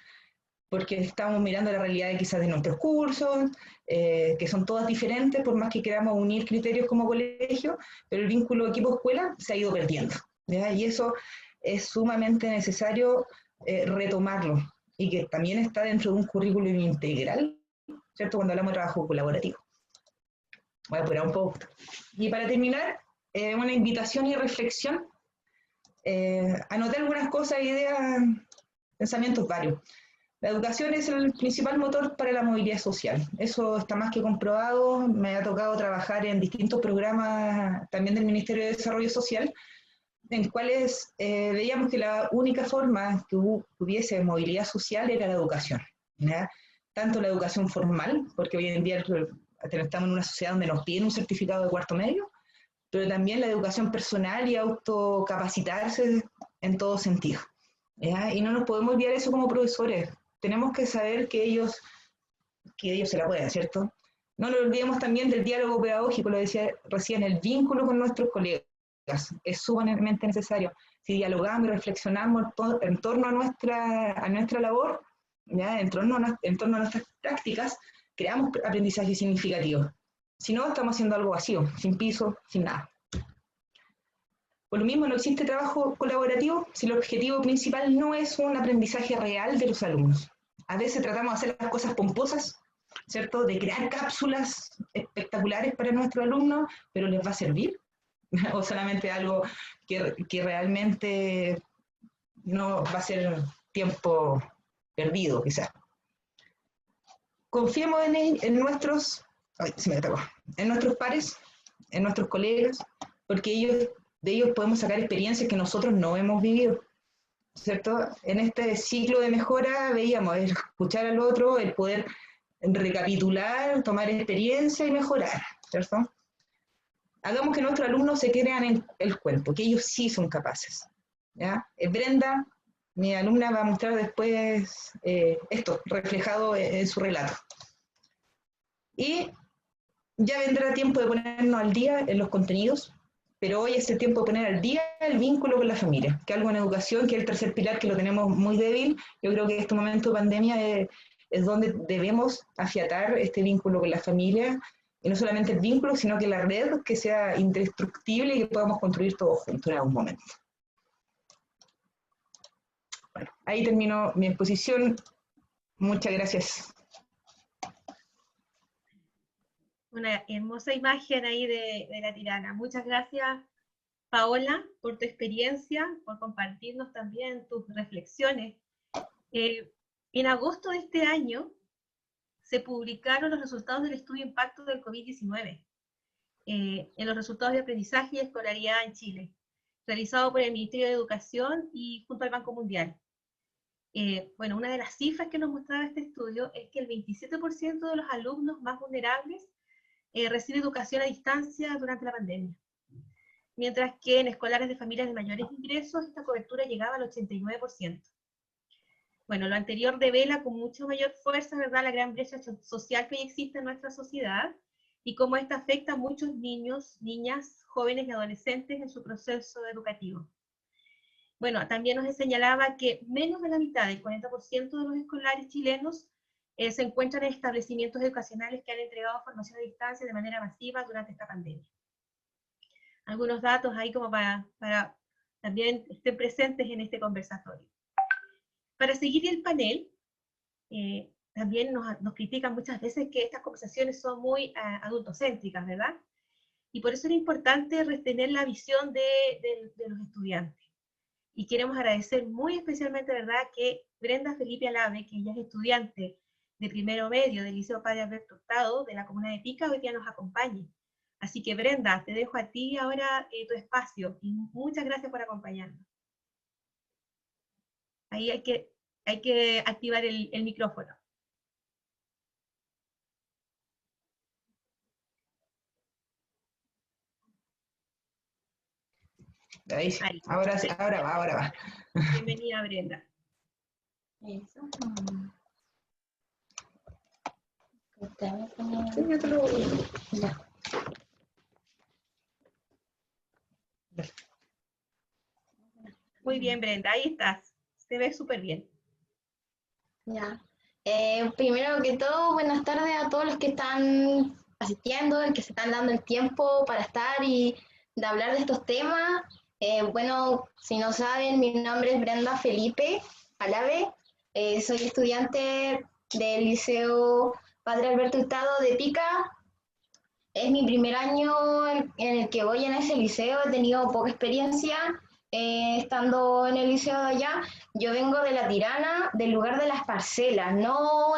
porque estamos mirando la realidad quizás de nuestros cursos, que son todas diferentes, por más que queramos unir criterios como colegio, pero el vínculo equipo-escuela se ha ido perdiendo, ¿ya? Y eso es sumamente necesario retomarlo, y que también está dentro de un currículum integral, ¿cierto? Cuando hablamos de trabajo colaborativo. Voy a apurar un poco. Y para terminar, una invitación y reflexión. Anoté algunas cosas, ideas, pensamientos varios. La educación es el principal motor para la movilidad social. Eso está más que comprobado. Me ha tocado trabajar en distintos programas también del Ministerio de Desarrollo Social, en cuales veíamos que la única forma que hubiese movilidad social era la educación, ¿ya? Tanto la educación formal, porque hoy en día estamos en una sociedad donde nos piden un certificado de cuarto medio, pero también la educación personal y autocapacitarse en todo sentido, ¿ya? Y no nos podemos olvidar eso como profesores. Tenemos que saber que ellos se la pueden, ¿cierto? No nos olvidemos también del diálogo pedagógico, lo decía recién, el vínculo con nuestros colegas es sumamente necesario. Si dialogamos y reflexionamos en torno a nuestra labor, ¿ya? En torno a nuestras prácticas, creamos aprendizaje significativo. Si no, estamos haciendo algo vacío, sin piso, sin nada. Por lo mismo, no existe trabajo colaborativo si el objetivo principal no es un aprendizaje real de los alumnos. A veces tratamos de hacer las cosas pomposas, ¿cierto? De crear cápsulas espectaculares para nuestros alumnos, pero ¿les va a servir? O solamente algo que realmente no va a ser tiempo perdido, quizás. Confiemos en nuestros pares, en nuestros colegas, porque de ellos podemos sacar experiencias que nosotros no hemos vivido, ¿cierto? En este ciclo de mejora veíamos el escuchar al otro, el poder recapitular, tomar experiencia y mejorar, ¿cierto? Hagamos que nuestros alumnos se crean en el cuento, que ellos sí son capaces, ¿ya? Brenda, mi alumna, va a mostrar después esto reflejado en su relato. Y ya vendrá tiempo de ponernos al día en los contenidos, pero hoy es el tiempo de poner al día el vínculo con la familia, que algo en educación, que es el tercer pilar, que lo tenemos muy débil. Yo creo que este momento de pandemia es donde debemos afiatar este vínculo con la familia, y no solamente el vínculo, sino que la red que sea indestructible y que podamos construir todos juntos en algún momento. Bueno, ahí termino mi exposición. Muchas gracias. Una hermosa imagen ahí de la Tirana. Muchas gracias, Paola, por tu experiencia, por compartirnos también tus reflexiones. En agosto de este año se publicaron los resultados del estudio de impacto del COVID-19 en los resultados de aprendizaje y escolaridad en Chile, realizado por el Ministerio de Educación y junto al Banco Mundial. Bueno, una de las cifras que nos mostraba este estudio es que el 27% de los alumnos más vulnerables recibe educación a distancia durante la pandemia, mientras que en escolares de familias de mayores ingresos esta cobertura llegaba al 89%. Bueno, lo anterior devela con mucha mayor fuerza, ¿verdad?, la gran brecha social que hoy existe en nuestra sociedad y cómo esta afecta a muchos niños, niñas, jóvenes y adolescentes en su proceso educativo. Bueno, también nos señalaba que menos de la mitad, el 40% de los escolares chilenos se encuentran en establecimientos educacionales que han entregado formación a distancia de manera masiva durante esta pandemia. Algunos datos ahí como para también estén presentes en este conversatorio. Para seguir el panel, también nos critican muchas veces que estas conversaciones son muy adultocéntricas, ¿verdad? Y por eso era importante retener la visión de los estudiantes. Y queremos agradecer muy especialmente, ¿verdad?, que Brenda Felipe Alave, que ella es estudiante de primero medio del Liceo Padre Alberto Hurtado de la comuna de Pica, hoy día nos acompañe. Así que Brenda, te dejo a ti ahora tu espacio y muchas gracias por acompañarnos. Ahí hay que activar el micrófono. Ahí sí. Ahora va. Bienvenida, Brenda. Eso. Ya. Muy bien, Brenda, ahí estás. Se ve súper bien. Ya. Primero que todo, buenas tardes a todos los que están asistiendo, que se están dando el tiempo para estar y de hablar de estos temas. Bueno, si no saben, mi nombre es Brenda Felipe Alave. Soy estudiante del Liceo Padre Alberto Hurtado de Pica. Es mi primer año en el que voy en ese liceo. He tenido poca experiencia estando en el liceo de allá. Yo vengo de La Tirana, del lugar de las parcelas, no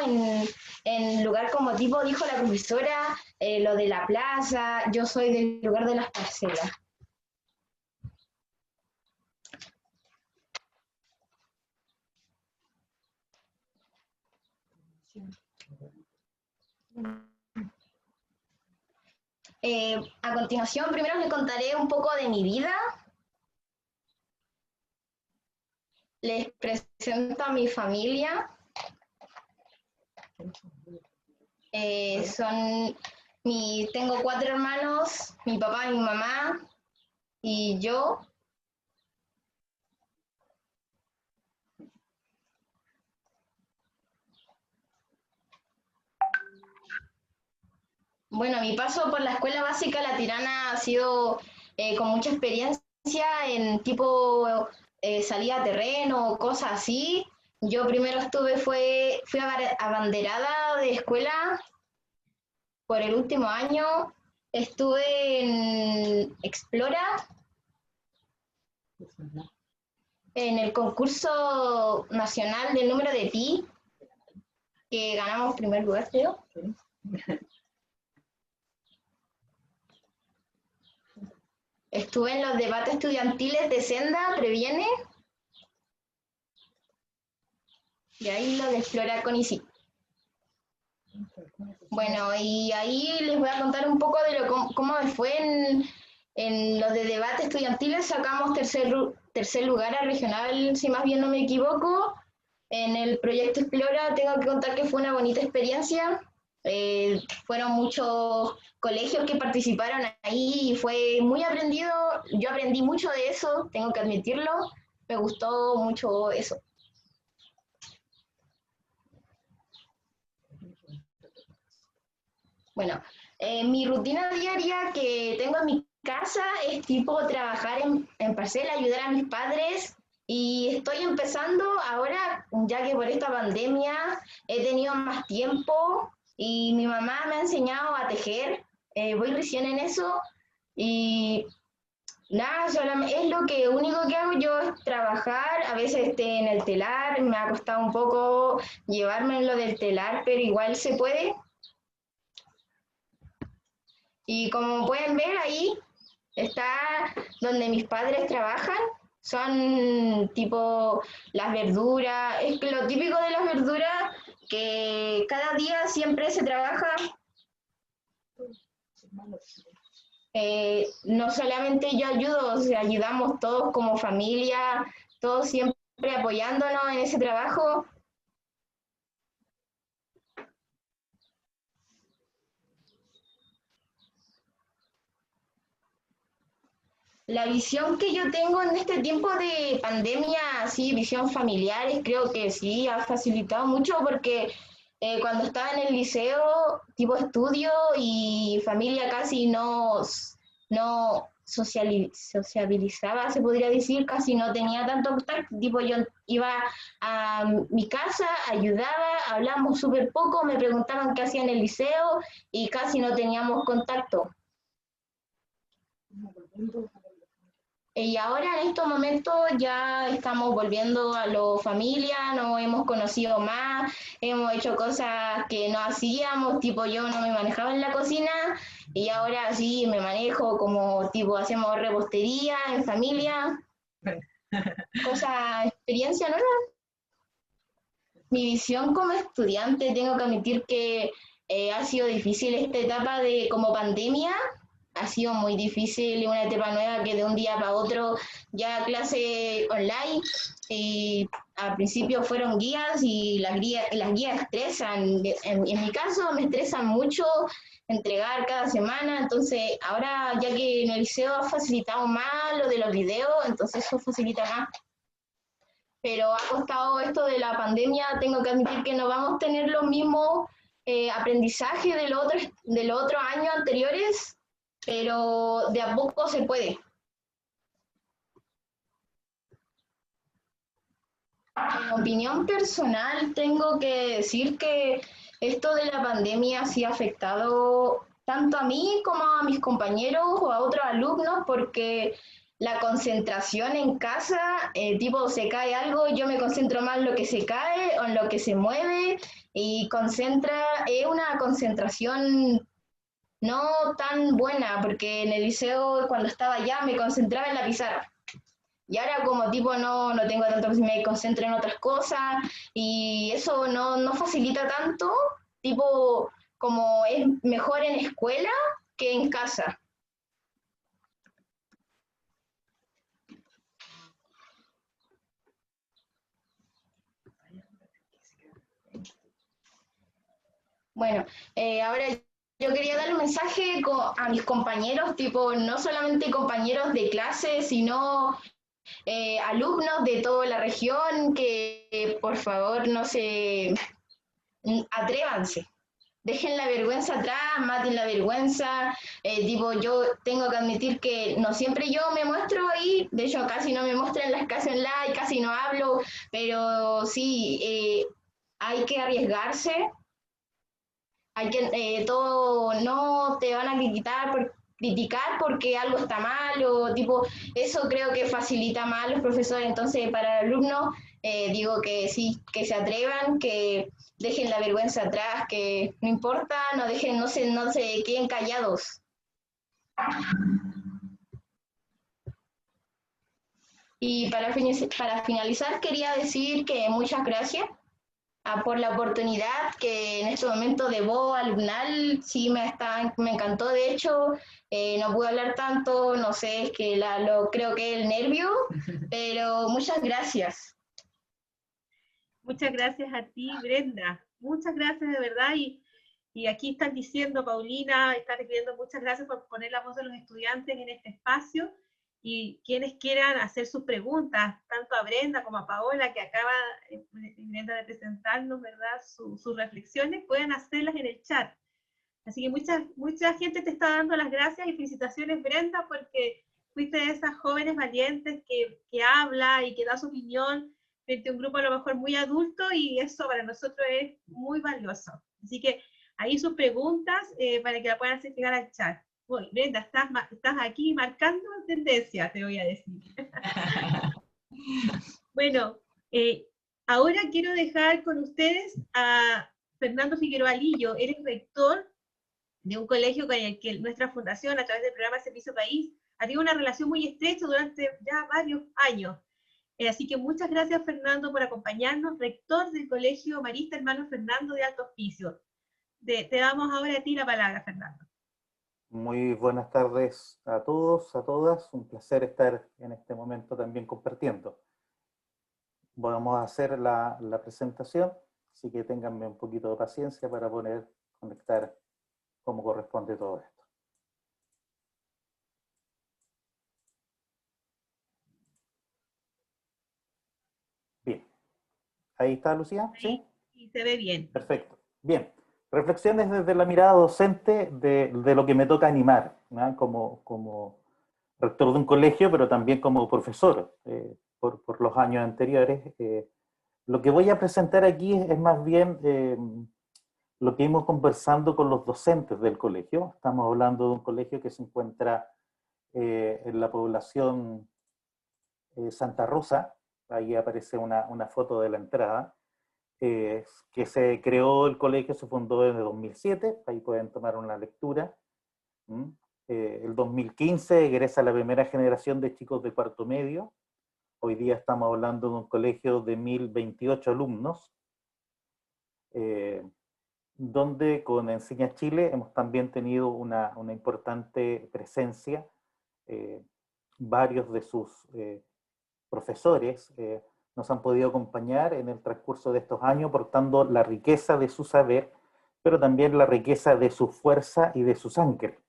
en lugar como tipo dijo la profesora, lo de la plaza. Yo soy del lugar de las parcelas. A continuación, primero les contaré un poco de mi vida. Les presento a mi familia. Tengo 4 hermanos, mi papá, mi mamá y yo. Bueno, mi paso por la escuela básica La Tirana ha sido con mucha experiencia en tipo salida a terreno, cosas así. Yo primero fui abanderada de escuela por el último año. Estuve en Explora, en el concurso nacional del número de pi, que ganamos primer lugar, creo. Estuve en los debates estudiantiles de Senda, Previene. Y ahí lo de Explora con ICI. Bueno, y ahí les voy a contar un poco de cómo me fue en los de debate estudiantiles. Sacamos tercer lugar a regional, si más bien no me equivoco. En el proyecto Explora tengo que contar que fue una bonita experiencia. Fueron muchos colegios que participaron ahí y fue muy aprendido. Yo aprendí mucho de eso, tengo que admitirlo. Me gustó mucho eso. Bueno, mi rutina diaria que tengo en mi casa es tipo trabajar en parcela, ayudar a mis padres y estoy empezando ahora, ya que por esta pandemia he tenido más tiempo y mi mamá me ha enseñado a tejer, voy recién en eso y nada, solamente, es lo que único que hago yo es trabajar, a veces en el telar, me ha costado un poco llevarme en lo del telar, pero igual se puede. Y como pueden ver ahí, está donde mis padres trabajan, son tipo las verduras, es que lo típico de las verduras, que cada día siempre se trabaja, no solamente yo ayudo, o sea, ayudamos todos como familia, todos siempre apoyándonos en ese trabajo. La visión que yo tengo en este tiempo de pandemia, así, visión familiares, creo que sí, ha facilitado mucho porque cuando estaba en el liceo, tipo estudio y familia casi no sociabilizaba, se podría decir, casi no tenía tanto contacto, tipo yo iba a mi casa, ayudaba, hablamos súper poco, me preguntaban qué hacía en el liceo y casi no teníamos contacto. Y ahora en estos momentos ya estamos volviendo a lo familia, nos hemos conocido más, hemos hecho cosas que no hacíamos, tipo yo no me manejaba en la cocina y ahora sí me manejo como tipo hacemos repostería en familia, experiencia nueva. Mi visión como estudiante, tengo que admitir que ha sido difícil esta etapa de como pandemia, ha sido muy difícil, una etapa nueva que de un día para otro ya clase online y al principio fueron guías y las guías estresan, en mi caso me estresan mucho entregar cada semana, entonces ahora ya que en el liceo ha facilitado más lo de los videos, entonces eso facilita más. Pero ha costado esto de la pandemia, tengo que admitir que no vamos a tener los mismos aprendizaje de los otros años anteriores, pero de a poco se puede. En opinión personal, tengo que decir que esto de la pandemia sí ha afectado tanto a mí como a mis compañeros o a otros alumnos, porque la concentración en casa, tipo se cae algo, yo me concentro más en lo que se cae o en lo que se mueve, y es una concentración no tan buena, porque en el liceo cuando estaba allá me concentraba en la pizarra. Y ahora como tipo no tengo tanto que me concentro en otras cosas y eso no facilita tanto, tipo como es mejor en escuela que en casa. Bueno, ahora yo quería dar un mensaje a mis compañeros, tipo no solamente compañeros de clase, sino alumnos de toda la región, que por favor no se atrévanse, dejen la vergüenza atrás, maten la vergüenza, tipo yo tengo que admitir que no siempre yo me muestro ahí, de hecho casi no me muestro en las clases online, casi no hablo, pero sí, hay que arriesgarse, hay que, todo, no te van a criticar porque algo está mal o tipo, eso creo que facilita más a los profesores, entonces para el alumno digo que sí, que se atrevan, que dejen la vergüenza atrás, que no importa, no se queden callados. Y para finalizar quería decir que muchas gracias por la oportunidad que en este momento de voz alumnal sí me encantó. De hecho, no pude hablar tanto, no sé, es que creo que el nervio, pero muchas gracias. Muchas gracias a ti, Brenda. Muchas gracias de verdad. Y Y aquí están diciendo, Paulina, están escribiendo muchas gracias por poner la voz de los estudiantes en este espacio, y quienes quieran hacer sus preguntas, tanto a Brenda como a Paola, que acaba Brenda de presentarnos, ¿verdad?, sus reflexiones, pueden hacerlas en el chat. Así que mucha gente te está dando las gracias y felicitaciones, Brenda, porque fuiste de esas jóvenes valientes que habla y que da su opinión frente a un grupo a lo mejor muy adulto, y eso para nosotros es muy valioso. Así que ahí sus preguntas para que la puedan hacer llegar al chat. Bueno, Brenda, estás aquí marcando tendencia, te voy a decir. Bueno, ahora quiero dejar con ustedes a Fernando Figueroa Lillo. Él es rector de un colegio con el que nuestra fundación, a través del programa Servicio País, ha tenido una relación muy estrecha durante ya varios años. Así que muchas gracias, Fernando, por acompañarnos, rector del Colegio Marista Hermano Fernando de Alto Hospicio. Te damos ahora a ti la palabra, Fernando. Muy buenas tardes a todos, a todas. Un placer estar en este momento también compartiendo. Vamos a hacer la presentación, así que ténganme un poquito de paciencia para poder conectar como corresponde todo esto. Bien. ¿Ahí está, Lucía? ¿Sí? Sí, se ve bien. Perfecto. Bien. Reflexiones desde la mirada docente de lo que me toca animar, ¿no? Como rector de un colegio, pero también como profesor por los años anteriores. Lo que voy a presentar aquí es más bien lo que hemos conversando con los docentes del colegio. Estamos hablando de un colegio que se encuentra en la población Santa Rosa. Ahí aparece una foto de la entrada. Que se creó el colegio, se fundó en el 2007, ahí pueden tomar una lectura. El 2015 egresa la primera generación de chicos de cuarto medio. Hoy día estamos hablando de un colegio de 1028 alumnos, donde con Enseña Chile hemos también tenido una importante presencia. Varios de sus profesores nos han podido acompañar en el transcurso de estos años, portando la riqueza de su saber, pero también la riqueza de su fuerza y de su sangre.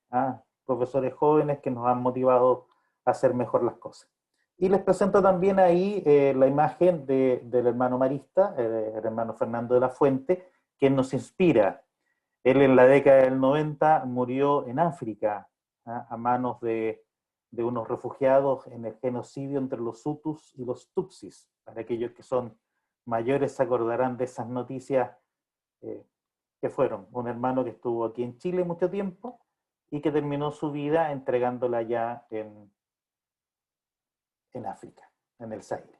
Profesores jóvenes que nos han motivado a hacer mejor las cosas. Y les presento también ahí la imagen del hermano marista, el hermano Fernando de la Fuente, que nos inspira. Él en la década del 90 murió en África, a manos de unos refugiados en el genocidio entre los Hutus y los Tutsis. Para aquellos que son mayores se acordarán de esas noticias que fueron un hermano que estuvo aquí en Chile mucho tiempo y que terminó su vida entregándola ya en África, en el Zaire.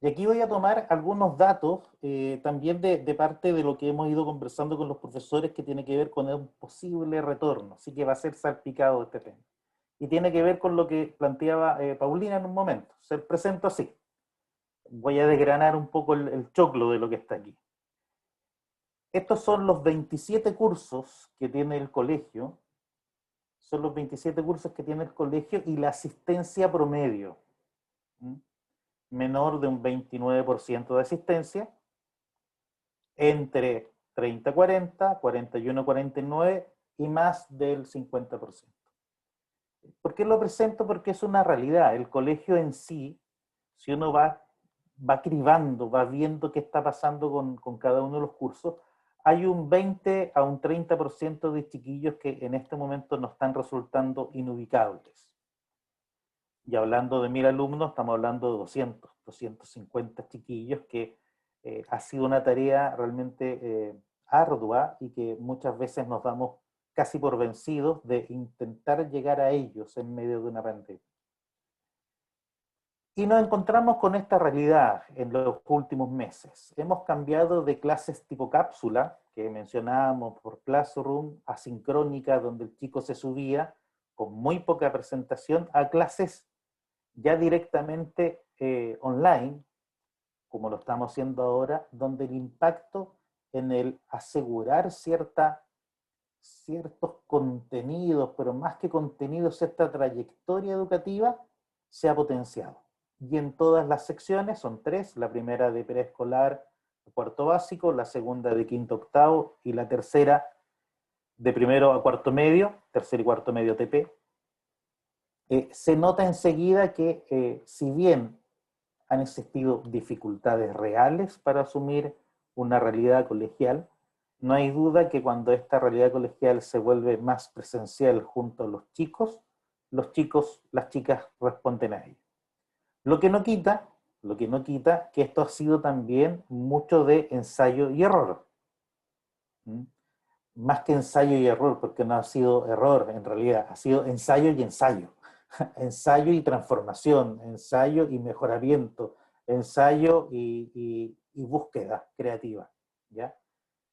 Y aquí voy a tomar algunos datos también de parte de lo que hemos ido conversando con los profesores, que tiene que ver con un posible retorno, así que va a ser salpicado este tema. Y tiene que ver con lo que planteaba Paulina en un momento. Se lo presento así. Voy a desgranar un poco el choclo de lo que está aquí. Estos son los 27 cursos que tiene el colegio. Son los 27 cursos que tiene el colegio y la asistencia promedio. Menor de un 29% de asistencia. Entre 30-40, 41-49 y más del 50%. ¿Por qué lo presento? Porque es una realidad. El colegio en sí, si uno va cribando, va viendo qué está pasando con cada uno de los cursos, hay un 20 a un 30% de chiquillos que en este momento nos están resultando inubicables. Y hablando de 1000 alumnos, estamos hablando de 200, 250 chiquillos, que ha sido una tarea realmente ardua y que muchas veces nos damos casi por vencidos de intentar llegar a ellos en medio de una pandemia. Y nos encontramos con esta realidad en los últimos meses. Hemos cambiado de clases tipo cápsula, que mencionábamos por Classroom, asincrónica, donde el chico se subía con muy poca presentación, a clases ya directamente online, como lo estamos haciendo ahora, donde el impacto en el asegurar ciertos contenidos, pero más que contenidos, cierta trayectoria educativa, se ha potenciado. Y en todas las secciones, son 3, la primera de preescolar, a cuarto básico, la segunda de quinto a octavo y la tercera de primero a cuarto medio, tercer y cuarto medio TP. Se nota enseguida que si bien han existido dificultades reales para asumir una realidad colegial, no hay duda que cuando esta realidad colegial se vuelve más presencial junto a los chicos, las chicas responden a ello. Lo que no quita que esto ha sido también mucho de ensayo y error. Más que ensayo y error, porque no ha sido error en realidad, ha sido ensayo y ensayo. Ensayo y transformación, ensayo y mejoramiento, ensayo y búsqueda creativa, ¿ya?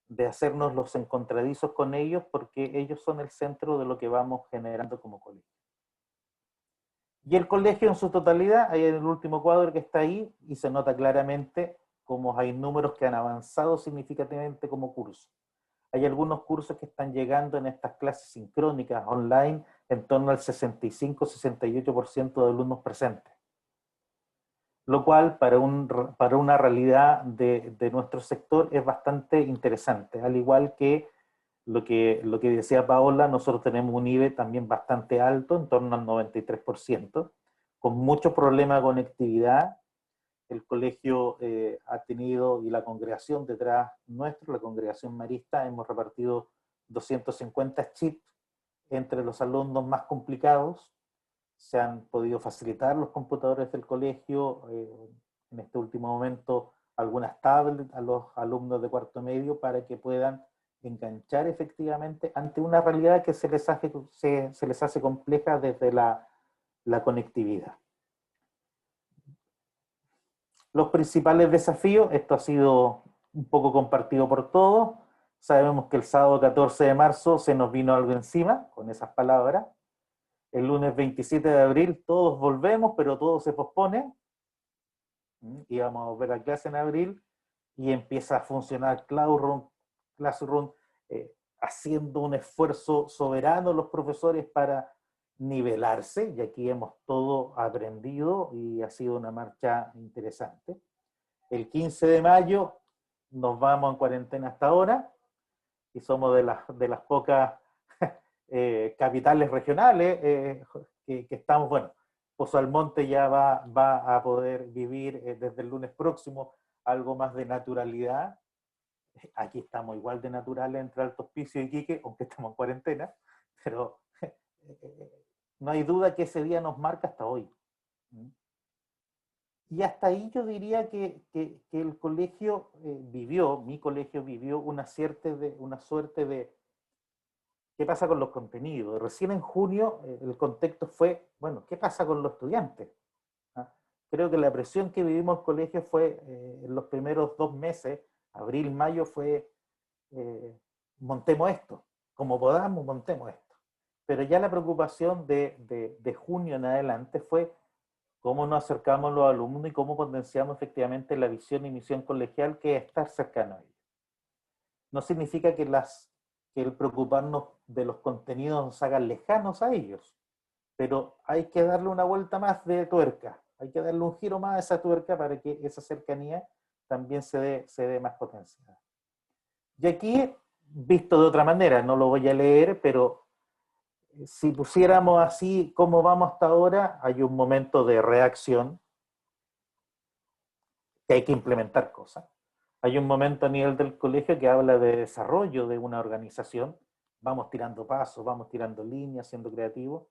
De hacernos los encontradizos con ellos, porque ellos son el centro de lo que vamos generando como colegio. Y el colegio en su totalidad, ahí en el último cuadro que está ahí, y se nota claramente cómo hay números que han avanzado significativamente como curso. Hay algunos cursos que están llegando en estas clases sincrónicas online en torno al 65-68% de alumnos presentes. Lo cual para una realidad de nuestro sector es bastante interesante. Al igual que lo que decía Paola, nosotros tenemos un IVE también bastante alto, en torno al 93%, con mucho problema de conectividad. El colegio ha tenido, y la congregación detrás nuestro, la congregación marista, hemos repartido 250 chips entre los alumnos más complicados. Se han podido facilitar los computadores del colegio, en este último momento algunas tablets a los alumnos de cuarto medio para que puedan enganchar efectivamente ante una realidad que se les hace compleja desde la conectividad. Los principales desafíos, esto ha sido un poco compartido por todos. Sabemos que el sábado 14 de marzo se nos vino algo encima, con esas palabras. El lunes 27 de abril todos volvemos, pero todo se pospone. Íbamos a volver a clase en abril y empieza a funcionar Classroom, haciendo un esfuerzo soberano los profesores para nivelarse, y aquí hemos todo aprendido y ha sido una marcha interesante. El 15 de mayo nos vamos en cuarentena hasta ahora y somos de las pocas capitales regionales que estamos, bueno, Pozo Almonte ya va a poder vivir desde el lunes próximo algo más de naturalidad. Aquí estamos igual de naturales entre Alto Hospicio y Iquique, aunque estamos en cuarentena, pero no hay duda que ese día nos marca hasta hoy. Y hasta ahí yo diría que el colegio mi colegio vivió una suerte de ¿qué pasa con los contenidos? Recién en junio el contexto fue, bueno, ¿qué pasa con los estudiantes? Creo que la presión que vivimos el colegio fue en los primeros 2 meses, abril, mayo, fue montemos esto, como podamos, montemos esto. Pero ya la preocupación de junio en adelante fue cómo nos acercamos a los alumnos y cómo potenciamos efectivamente la visión y misión colegial, que es estar cercano a ellos. No significa que el preocuparnos de los contenidos nos hagan lejanos a ellos, pero hay que darle una vuelta más de tuerca, hay que darle un giro más a esa tuerca para que esa cercanía también se dé más potencial. Y aquí, visto de otra manera, no lo voy a leer, pero si pusiéramos así como vamos hasta ahora, hay un momento de reacción, que hay que implementar cosas. Hay un momento a nivel del colegio que habla de desarrollo de una organización, vamos tirando pasos, vamos tirando líneas, siendo creativos.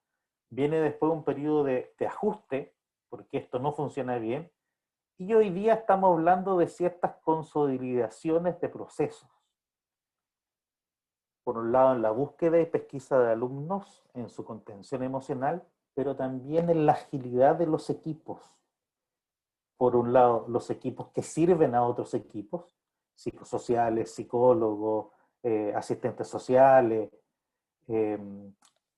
Viene después un periodo de ajuste, porque esto no funciona bien, y hoy día estamos hablando de ciertas consolidaciones de procesos. Por un lado, en la búsqueda y pesquisa de alumnos, en su contención emocional, pero también en la agilidad de los equipos. Por un lado, los equipos que sirven a otros equipos, psicosociales, psicólogos, asistentes sociales,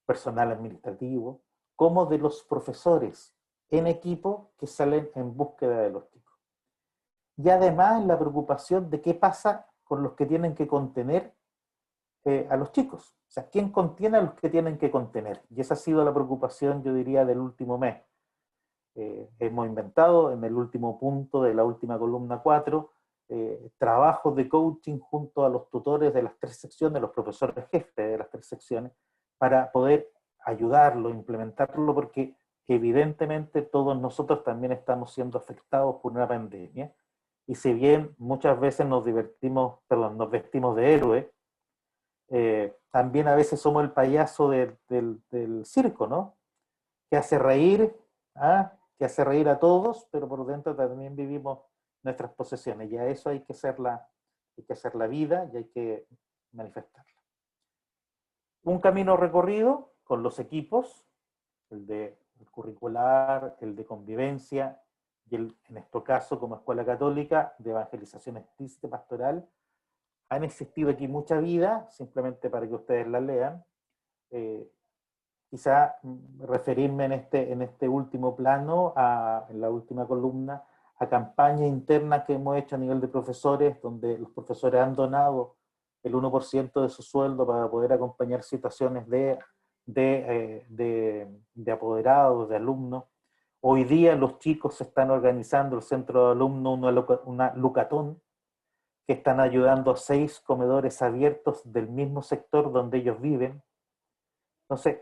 personal administrativo, como de los profesores en equipo que salen en búsqueda de los chicos. Y además la preocupación de qué pasa con los que tienen que contener a los chicos. O sea, ¿quién contiene a los que tienen que contener? Y esa ha sido la preocupación, yo diría, del último mes. Hemos inventado en el último punto de la última columna 4 trabajos de coaching junto a los tutores de las 3 secciones, los profesores jefes de las 3 secciones, para poder ayudarlo, implementarlo, porque evidentemente todos nosotros también estamos siendo afectados por una pandemia, y si bien muchas veces nos vestimos de héroe, también a veces somos el payaso del circo, ¿no? Que hace reír, que hace reír a todos, pero por dentro también vivimos nuestras posesiones, y a eso hay que hacer la vida y hay que manifestarla. Un camino recorrido con los equipos, el de curricular, el de convivencia, y en nuestro caso como Escuela Católica de Evangelización Explícita y Pastoral. Han existido aquí mucha vida, simplemente para que ustedes la lean. Quizá referirme en este último plano, en la última columna, a campañas internas que hemos hecho a nivel de profesores, donde los profesores han donado el 1% de su sueldo para poder acompañar situaciones de apoderados, de alumnos. Hoy día los chicos se están organizando, el centro de alumnos, una Lucatón, que están ayudando a 6 comedores abiertos del mismo sector donde ellos viven. Entonces,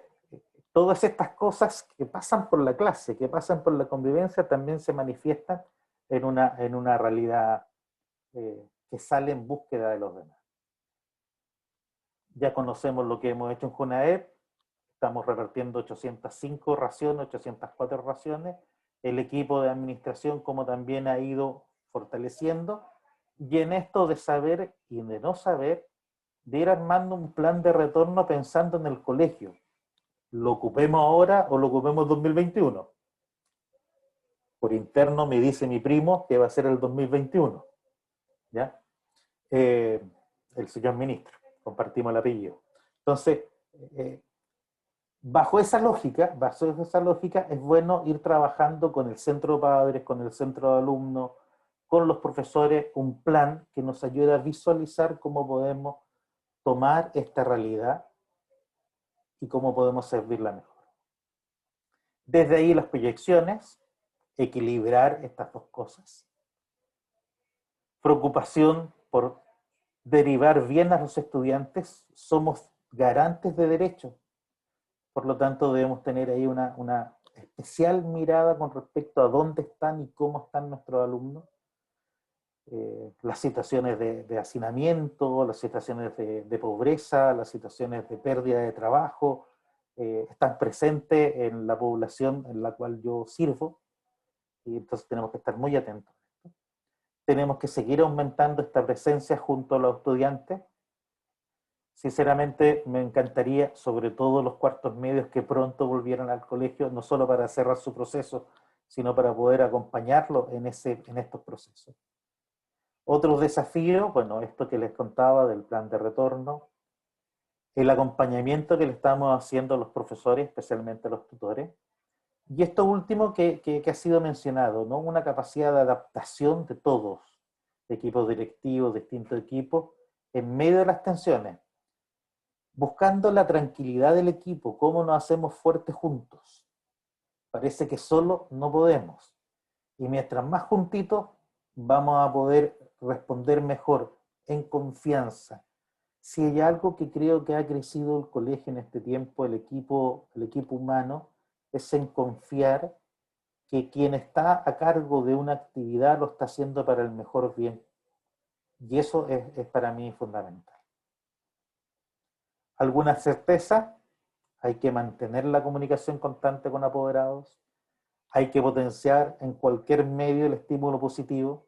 todas estas cosas que pasan por la clase, que pasan por la convivencia, también se manifiestan en una realidad que sale en búsqueda de los demás. Ya conocemos lo que hemos hecho en Junaed, estamos repartiendo 805 raciones, 804 raciones, el equipo de administración como también ha ido fortaleciendo, y en esto de saber y de no saber, de ir armando un plan de retorno pensando en el colegio. ¿Lo ocupemos ahora o lo ocupemos en 2021? Por interno me dice mi primo que va a ser el 2021. ¿Ya? El señor ministro, compartimos el apellido. Entonces, bajo esa lógica, es bueno ir trabajando con el centro de padres, con el centro de alumnos, con los profesores, un plan que nos ayude a visualizar cómo podemos tomar esta realidad y cómo podemos servirla mejor. Desde ahí las proyecciones, equilibrar estas dos cosas. Preocupación por derivar bien a los estudiantes, somos garantes de derechos. Por lo tanto, debemos tener ahí una especial mirada con respecto a dónde están y cómo están nuestros alumnos. Las situaciones de hacinamiento, las situaciones de pobreza, las situaciones de pérdida de trabajo, están presentes en la población en la cual yo sirvo, y entonces tenemos que estar muy atentos. Tenemos que seguir aumentando esta presencia junto a los estudiantes. Sinceramente, me encantaría, sobre todo los cuartos medios, que pronto volvieran al colegio, no solo para cerrar su proceso, sino para poder acompañarlo en estos procesos. Otros desafíos, bueno, esto que les contaba del plan de retorno, el acompañamiento que le estamos haciendo a los profesores, especialmente a los tutores, y esto último que ha sido mencionado, ¿no? Una capacidad de adaptación de todos, equipos directivos, distintos equipos, en medio de las tensiones, buscando la tranquilidad del equipo, cómo nos hacemos fuertes juntos. Parece que solo no podemos, y mientras más juntitos vamos a poder responder mejor, en confianza. Si hay algo que creo que ha crecido el colegio en este tiempo, el equipo humano, es en confiar que quien está a cargo de una actividad lo está haciendo para el mejor bien. Y eso es para mí fundamental. ¿Alguna certeza? Hay que mantener la comunicación constante con apoderados, hay que potenciar en cualquier medio el estímulo positivo,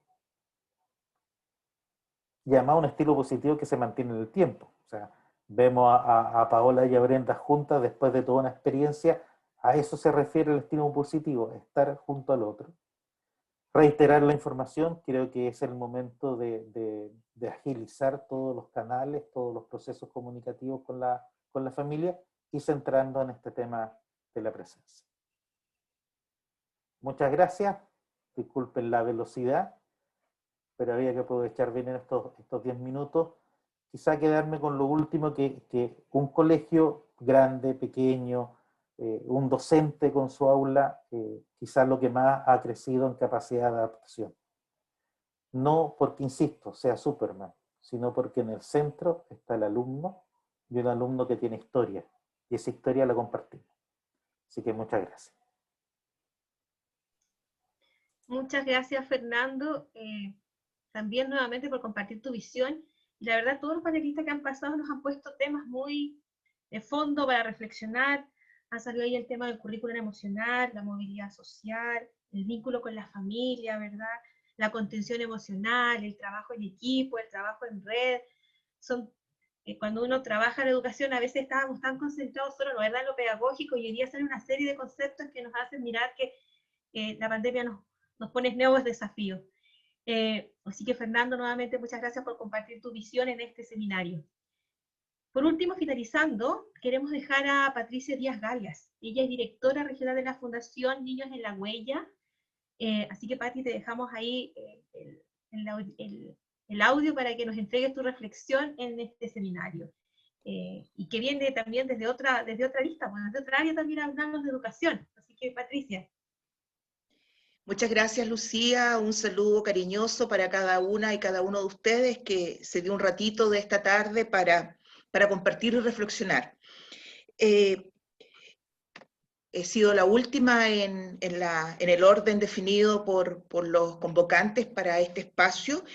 y además un estilo positivo que se mantiene en el tiempo. O sea, vemos a Paola y a Brenda juntas después de toda una experiencia. A eso se refiere el estímulo positivo, estar junto al otro. Reiterar la información, creo que es el momento de agilizar todos los canales, todos los procesos comunicativos con la familia, y centrando en este tema de la presencia. Muchas gracias, disculpen la velocidad, pero había que aprovechar bien en estos 10 minutos. Quizá quedarme con lo último, que un colegio grande, pequeño, un docente con su aula, quizás lo que más ha crecido en capacidad de adaptación. no porque, insisto, sea Superman, sino porque en el centro está el alumno, y un alumno que tiene historia, y esa historia la compartimos. Así que muchas gracias. Muchas gracias, Fernando, también nuevamente por compartir tu visión. Y la verdad, todos los panelistas que han pasado nos han puesto temas muy de fondo para reflexionar. Ha salido ahí el tema del currículum emocional, la movilidad social, el vínculo con la familia, ¿verdad? La contención emocional, el trabajo en equipo, el trabajo en red. Cuando uno trabaja en educación, a veces estábamos tan concentrados solo, ¿verdad?, en lo pedagógico, y hoy día sale una serie de conceptos que nos hacen mirar que la pandemia nos pone nuevos desafíos. Así que, Fernando, nuevamente muchas gracias por compartir tu visión en este seminario. Por último, finalizando, queremos dejar a Patricia Díaz Gallas. Ella es directora regional de la Fundación Niños en la Huella. Así que, Pati, te dejamos ahí el audio para que nos entregues tu reflexión en este seminario. Y que viene también desde otra vista, bueno, desde otra área también hablamos de educación. Así que, Patricia. Muchas gracias, Lucía. Un saludo cariñoso para cada una y cada uno de ustedes que se dio un ratito de esta tarde para compartir y reflexionar. He sido la última en el orden definido por los convocantes para este espacio,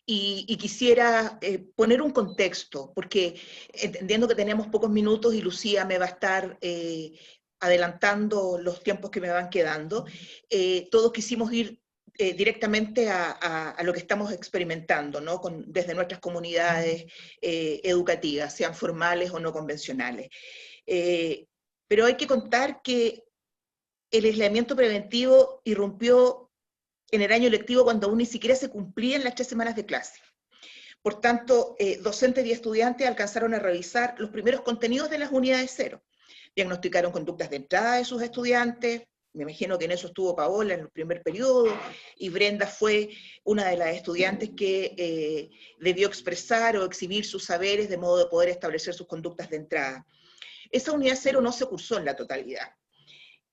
y quisiera poner un contexto, porque entendiendo que tenemos pocos minutos y Lucía me va a estar adelantando los tiempos que me van quedando, todos quisimos ir directamente a lo que estamos experimentando, ¿no? Desde nuestras comunidades educativas, sean formales o no convencionales. Pero hay que contar que el aislamiento preventivo irrumpió en el año lectivo cuando aún ni siquiera se cumplían las 3 semanas de clase. Por tanto, docentes y estudiantes alcanzaron a revisar los primeros contenidos de las unidades 0. Diagnosticaron conductas de entrada de sus estudiantes, me imagino que en eso estuvo Paola en el primer periodo, y Brenda fue una de las estudiantes que debió expresar o exhibir sus saberes de modo de poder establecer sus conductas de entrada. Esa unidad 0 no se cursó en la totalidad.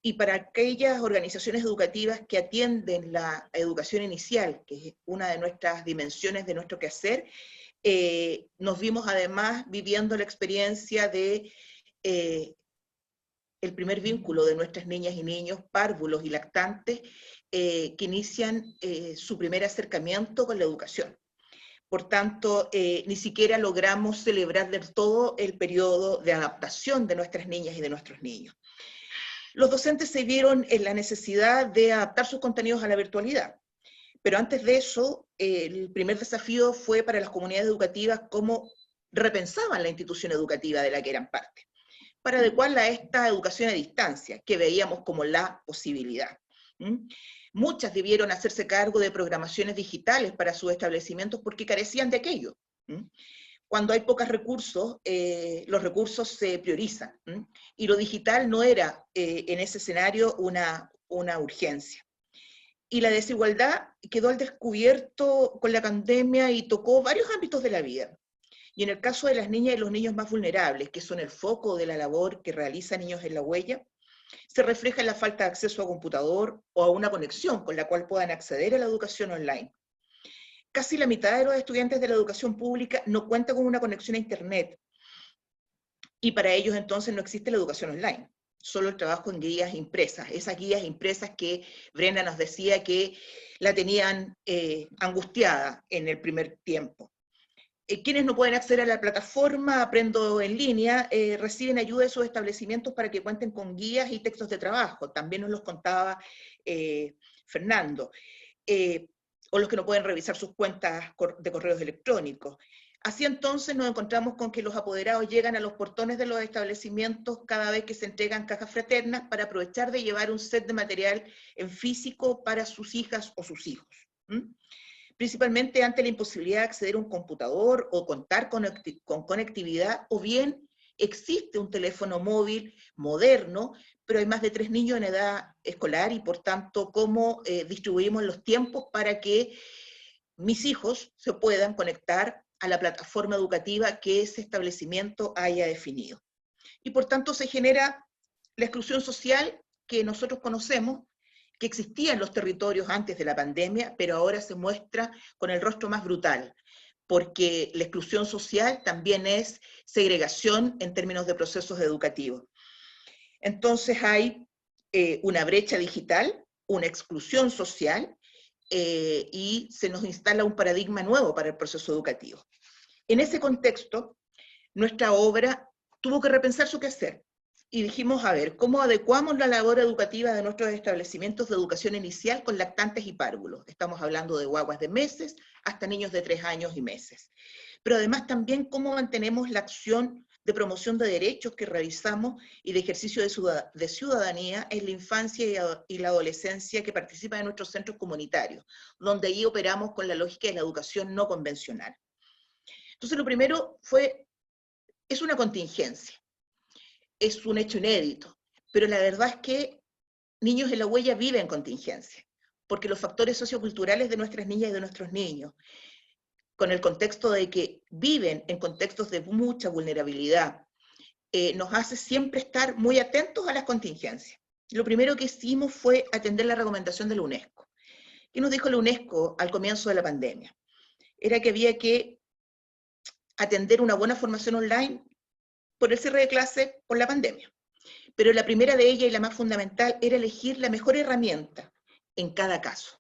Y para aquellas organizaciones educativas que atienden la educación inicial, que es una de nuestras dimensiones de nuestro quehacer, nos vimos además viviendo la experiencia de el primer vínculo de nuestras niñas y niños, párvulos y lactantes, que inician su primer acercamiento con la educación. Por tanto, ni siquiera logramos celebrar del todo el periodo de adaptación de nuestras niñas y de nuestros niños. Los docentes se vieron en la necesidad de adaptar sus contenidos a la virtualidad. Pero antes de eso, el primer desafío fue para las comunidades educativas cómo repensaban la institución educativa de la que eran parte, para adecuarla a esta educación a distancia, que veíamos como la posibilidad. Muchas debieron hacerse cargo de programaciones digitales para sus establecimientos porque carecían de aquello. Cuando hay pocos recursos, los recursos se priorizan, y lo digital no era en ese escenario una urgencia. Y la desigualdad quedó al descubierto con la pandemia y tocó varios ámbitos de la vida. Y en el caso de las niñas y los niños más vulnerables, que son el foco de la labor que realizan Niños en la Huella, se refleja en la falta de acceso a computador o a una conexión con la cual puedan acceder a la educación online. Casi la mitad de los estudiantes de la educación pública no cuenta con una conexión a internet, y para ellos entonces no existe la educación online, solo el trabajo en guías impresas, esas guías impresas que Brenda nos decía que la tenían angustiada en el primer tiempo. Quienes no pueden acceder a la plataforma Aprendo en Línea reciben ayuda de sus establecimientos para que cuenten con guías y textos de trabajo, también nos los contaba Fernando, o los que no pueden revisar sus cuentas de correos electrónicos. Así entonces nos encontramos con que los apoderados llegan a los portones de los establecimientos cada vez que se entregan cajas fraternas para aprovechar de llevar un set de material en físico para sus hijas o sus hijos. Principalmente ante la imposibilidad de acceder a un computador o contar con conectividad, o bien existe un teléfono móvil moderno, pero hay más de 3 niños en edad escolar y por tanto, ¿cómo distribuimos los tiempos para que mis hijos se puedan conectar a la plataforma educativa que ese establecimiento haya definido? Y por tanto se genera la exclusión social que nosotros conocemos que existía en los territorios antes de la pandemia, pero ahora se muestra con el rostro más brutal, porque la exclusión social también es segregación en términos de procesos educativos. Entonces hay una brecha digital, una exclusión social, y se nos instala un paradigma nuevo para el proceso educativo. En ese contexto, nuestra obra tuvo que repensar su quehacer, y dijimos, a ver, ¿cómo adecuamos la labor educativa de nuestros establecimientos de educación inicial con lactantes y párvulos? Estamos hablando de guaguas de meses hasta niños de 3 años y meses. Pero además también cómo mantenemos la acción de promoción de derechos que realizamos y de ejercicio de ciudadanía en la infancia y la adolescencia que participan en nuestros centros comunitarios, donde ahí operamos con la lógica de la educación no convencional. Entonces lo primero es una contingencia. Es un hecho inédito, pero la verdad es que Niños en la Huella vive en contingencia, porque los factores socioculturales de nuestras niñas y de nuestros niños, con el contexto de que viven en contextos de mucha vulnerabilidad, nos hace siempre estar muy atentos a las contingencias. Lo primero que hicimos fue atender la recomendación de la UNESCO. ¿Qué nos dijo la UNESCO al comienzo de la pandemia? Era que había que atender una buena formación online por el cierre de clases por la pandemia. Pero la primera de ellas y la más fundamental era elegir la mejor herramienta en cada caso.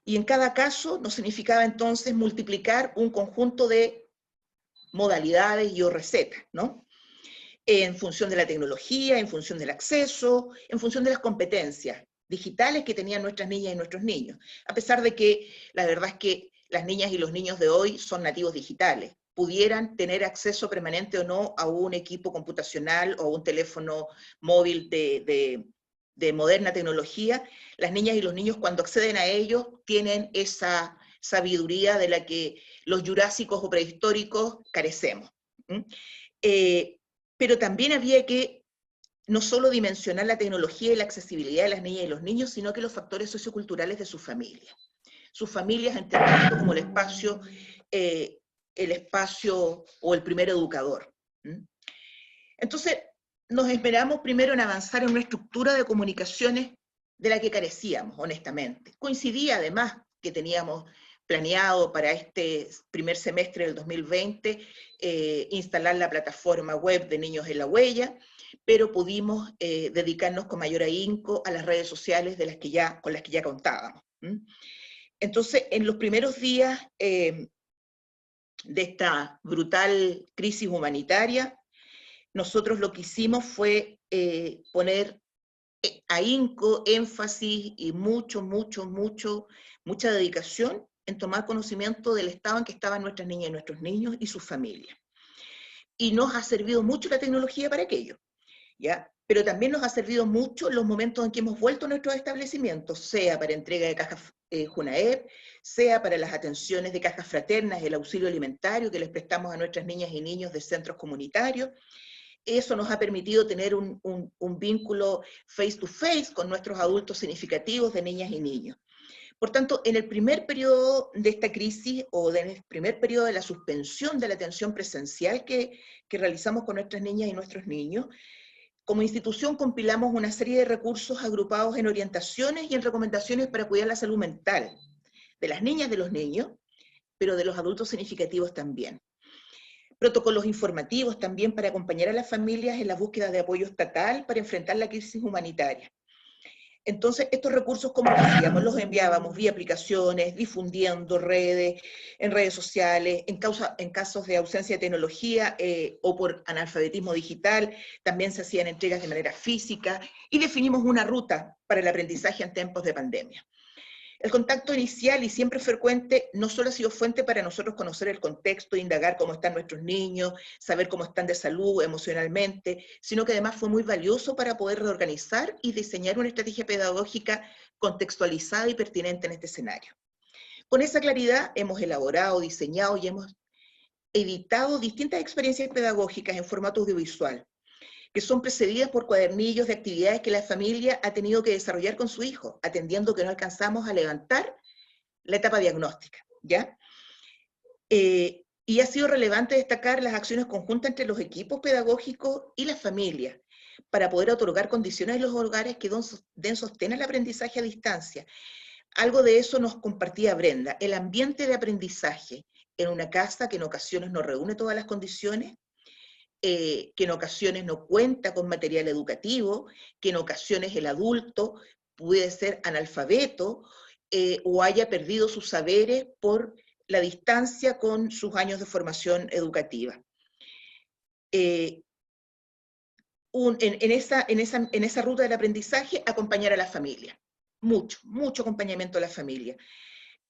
Y en cada caso nos significaba entonces multiplicar un conjunto de modalidades y o recetas, ¿no? En función de la tecnología, en función del acceso, en función de las competencias digitales que tenían nuestras niñas y nuestros niños. A pesar de que la verdad es que las niñas y los niños de hoy son nativos digitales, pudieran tener acceso permanente o no a un equipo computacional o un teléfono móvil de moderna tecnología, las niñas y los niños cuando acceden a ellos tienen esa sabiduría de la que los jurásicos o prehistóricos carecemos. Pero también había que no solo dimensionar la tecnología y la accesibilidad de las niñas y los niños, sino que los factores socioculturales de sus familias. Sus familias entendiendo como el espacio o el primer educador. Entonces, nos esperamos primero en avanzar en una estructura de comunicaciones de la que carecíamos, honestamente. Coincidía además que teníamos planeado para este primer semestre del 2020 instalar la plataforma web de Niños en la Huella, pero pudimos dedicarnos con mayor ahínco a las redes sociales con las que ya contábamos. Entonces, en los primeros días de esta brutal crisis humanitaria, nosotros lo que hicimos fue poner ahínco, énfasis y mucha dedicación en tomar conocimiento del estado en que estaban nuestras niñas y nuestros niños y sus familias. Y nos ha servido mucho la tecnología para aquello, ¿ya? Pero también nos ha servido mucho los momentos en que hemos vuelto a nuestros establecimientos, sea para entrega de cajas Junaep, sea para las atenciones de cajas fraternas, el auxilio alimentario que les prestamos a nuestras niñas y niños de centros comunitarios. Eso nos ha permitido tener un vínculo face to face con nuestros adultos significativos de niñas y niños. Por tanto, en el primer periodo de esta crisis, o en el primer periodo de la suspensión de la atención presencial que realizamos con nuestras niñas y nuestros niños, como institución compilamos una serie de recursos agrupados en orientaciones y en recomendaciones para cuidar la salud mental de las niñas y de los niños, pero de los adultos significativos también. Protocolos informativos también para acompañar a las familias en la búsqueda de apoyo estatal para enfrentar la crisis humanitaria. Entonces, estos recursos, ¿cómo los hacíamos? Los enviábamos vía aplicaciones, difundiendo en redes sociales, en casos de ausencia de tecnología o por analfabetismo digital, también se hacían entregas de manera física y definimos una ruta para el aprendizaje en tiempos de pandemia. El contacto inicial y siempre frecuente no solo ha sido fuente para nosotros conocer el contexto, indagar cómo están nuestros niños, saber cómo están de salud emocionalmente, sino que además fue muy valioso para poder reorganizar y diseñar una estrategia pedagógica contextualizada y pertinente en este escenario. Con esa claridad hemos elaborado, diseñado y hemos editado distintas experiencias pedagógicas en formato audiovisual, que son precedidas por cuadernillos de actividades que la familia ha tenido que desarrollar con su hijo, atendiendo que no alcanzamos a levantar la etapa diagnóstica, ¿ya? Y ha sido relevante destacar las acciones conjuntas entre los equipos pedagógicos y las familias, para poder otorgar condiciones en los hogares que den sostén al aprendizaje a distancia. Algo de eso nos compartía Brenda, el ambiente de aprendizaje en una casa que en ocasiones no reúne todas las condiciones, que en ocasiones no cuenta con material educativo, que en ocasiones el adulto puede ser analfabeto o haya perdido sus saberes por la distancia con sus años de formación educativa. En esa ruta del aprendizaje, acompañar a la familia. Mucho acompañamiento a la familia.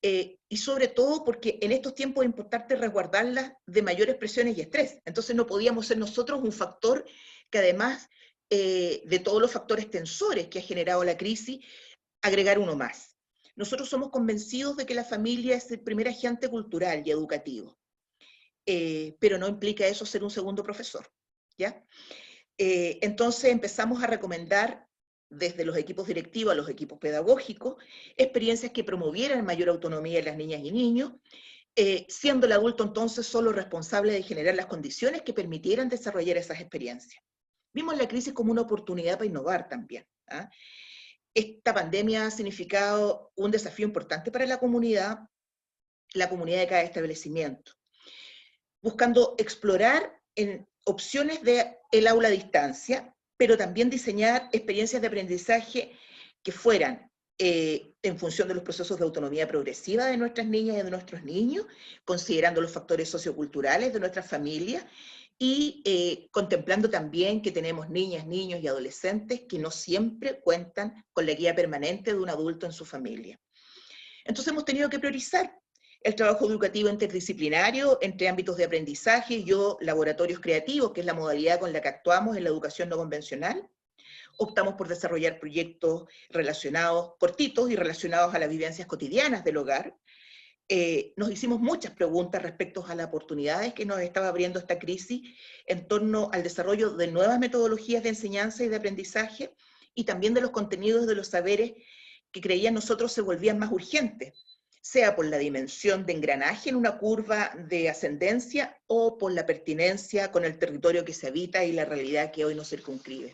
Y sobre todo porque en estos tiempos es importante resguardarlas de mayores presiones y estrés. Entonces no podíamos ser nosotros un factor que, además de todos los factores tensores que ha generado la crisis, agregar uno más. Nosotros somos convencidos de que la familia es el primer agente cultural y educativo, pero no implica eso ser un segundo profesor, ¿ya? Entonces empezamos a recomendar desde los equipos directivos a los equipos pedagógicos experiencias que promovieran mayor autonomía en las niñas y niños, siendo el adulto entonces solo responsable de generar las condiciones que permitieran desarrollar esas experiencias. Vimos la crisis como una oportunidad para innovar también, ¿ah? Esta pandemia ha significado un desafío importante para la comunidad de cada establecimiento, buscando explorar en opciones del aula a distancia, pero también diseñar experiencias de aprendizaje que fueran en función de los procesos de autonomía progresiva de nuestras niñas y de nuestros niños, considerando los factores socioculturales de nuestras familias y contemplando también que tenemos niñas, niños y adolescentes que no siempre cuentan con la guía permanente de un adulto en su familia. Entonces hemos tenido que priorizar el trabajo educativo interdisciplinario entre ámbitos de aprendizaje y laboratorios creativos, que es la modalidad con la que actuamos en la educación no convencional. Optamos por desarrollar proyectos relacionados, cortitos y relacionados a las vivencias cotidianas del hogar. Nos hicimos muchas preguntas respecto a las oportunidades que nos estaba abriendo esta crisis en torno al desarrollo de nuevas metodologías de enseñanza y de aprendizaje, y también de los contenidos de los saberes que creían nosotros se volvían más urgentes, sea por la dimensión de engranaje en una curva de ascendencia o por la pertinencia con el territorio que se habita y la realidad que hoy nos circunscribe.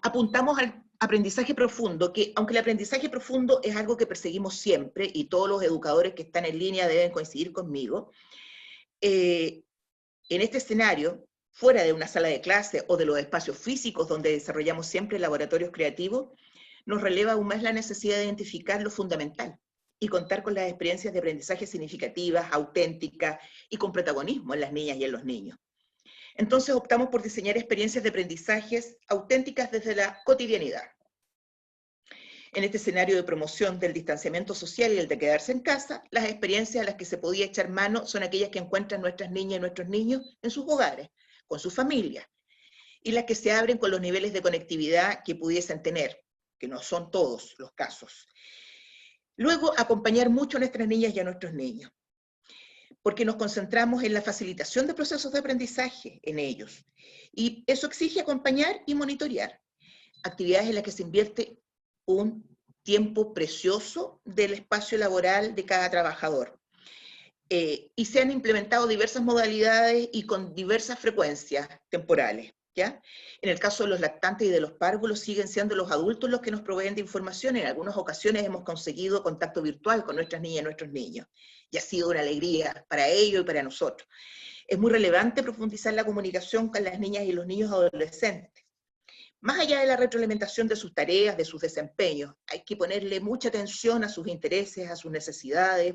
Apuntamos al aprendizaje profundo, que aunque el aprendizaje profundo es algo que perseguimos siempre, y todos los educadores que están en línea deben coincidir conmigo, en este escenario, fuera de una sala de clase o de los espacios físicos donde desarrollamos siempre laboratorios creativos, nos releva aún más la necesidad de identificar lo fundamental y contar con las experiencias de aprendizaje significativas, auténticas y con protagonismo en las niñas y en los niños. Entonces optamos por diseñar experiencias de aprendizajes auténticas desde la cotidianidad. En este escenario de promoción del distanciamiento social y el de quedarse en casa, las experiencias a las que se podía echar mano son aquellas que encuentran nuestras niñas y nuestros niños en sus hogares, con sus familias, y las que se abren con los niveles de conectividad que pudiesen tener, que no son todos los casos. Luego, acompañar mucho a nuestras niñas y a nuestros niños, porque nos concentramos en la facilitación de procesos de aprendizaje en ellos. Y eso exige acompañar y monitorear actividades en las que se invierte un tiempo precioso del espacio laboral de cada trabajador. Y se han implementado diversas modalidades y con diversas frecuencias temporales, ¿ya? En el caso de los lactantes y de los párvulos, siguen siendo los adultos los que nos proveen de información. En algunas ocasiones hemos conseguido contacto virtual con nuestras niñas y nuestros niños, y ha sido una alegría para ellos y para nosotros. Es muy relevante profundizar la comunicación con las niñas y los niños adolescentes. Más allá de la retroalimentación de sus tareas, de sus desempeños, hay que ponerle mucha atención a sus intereses, a sus necesidades,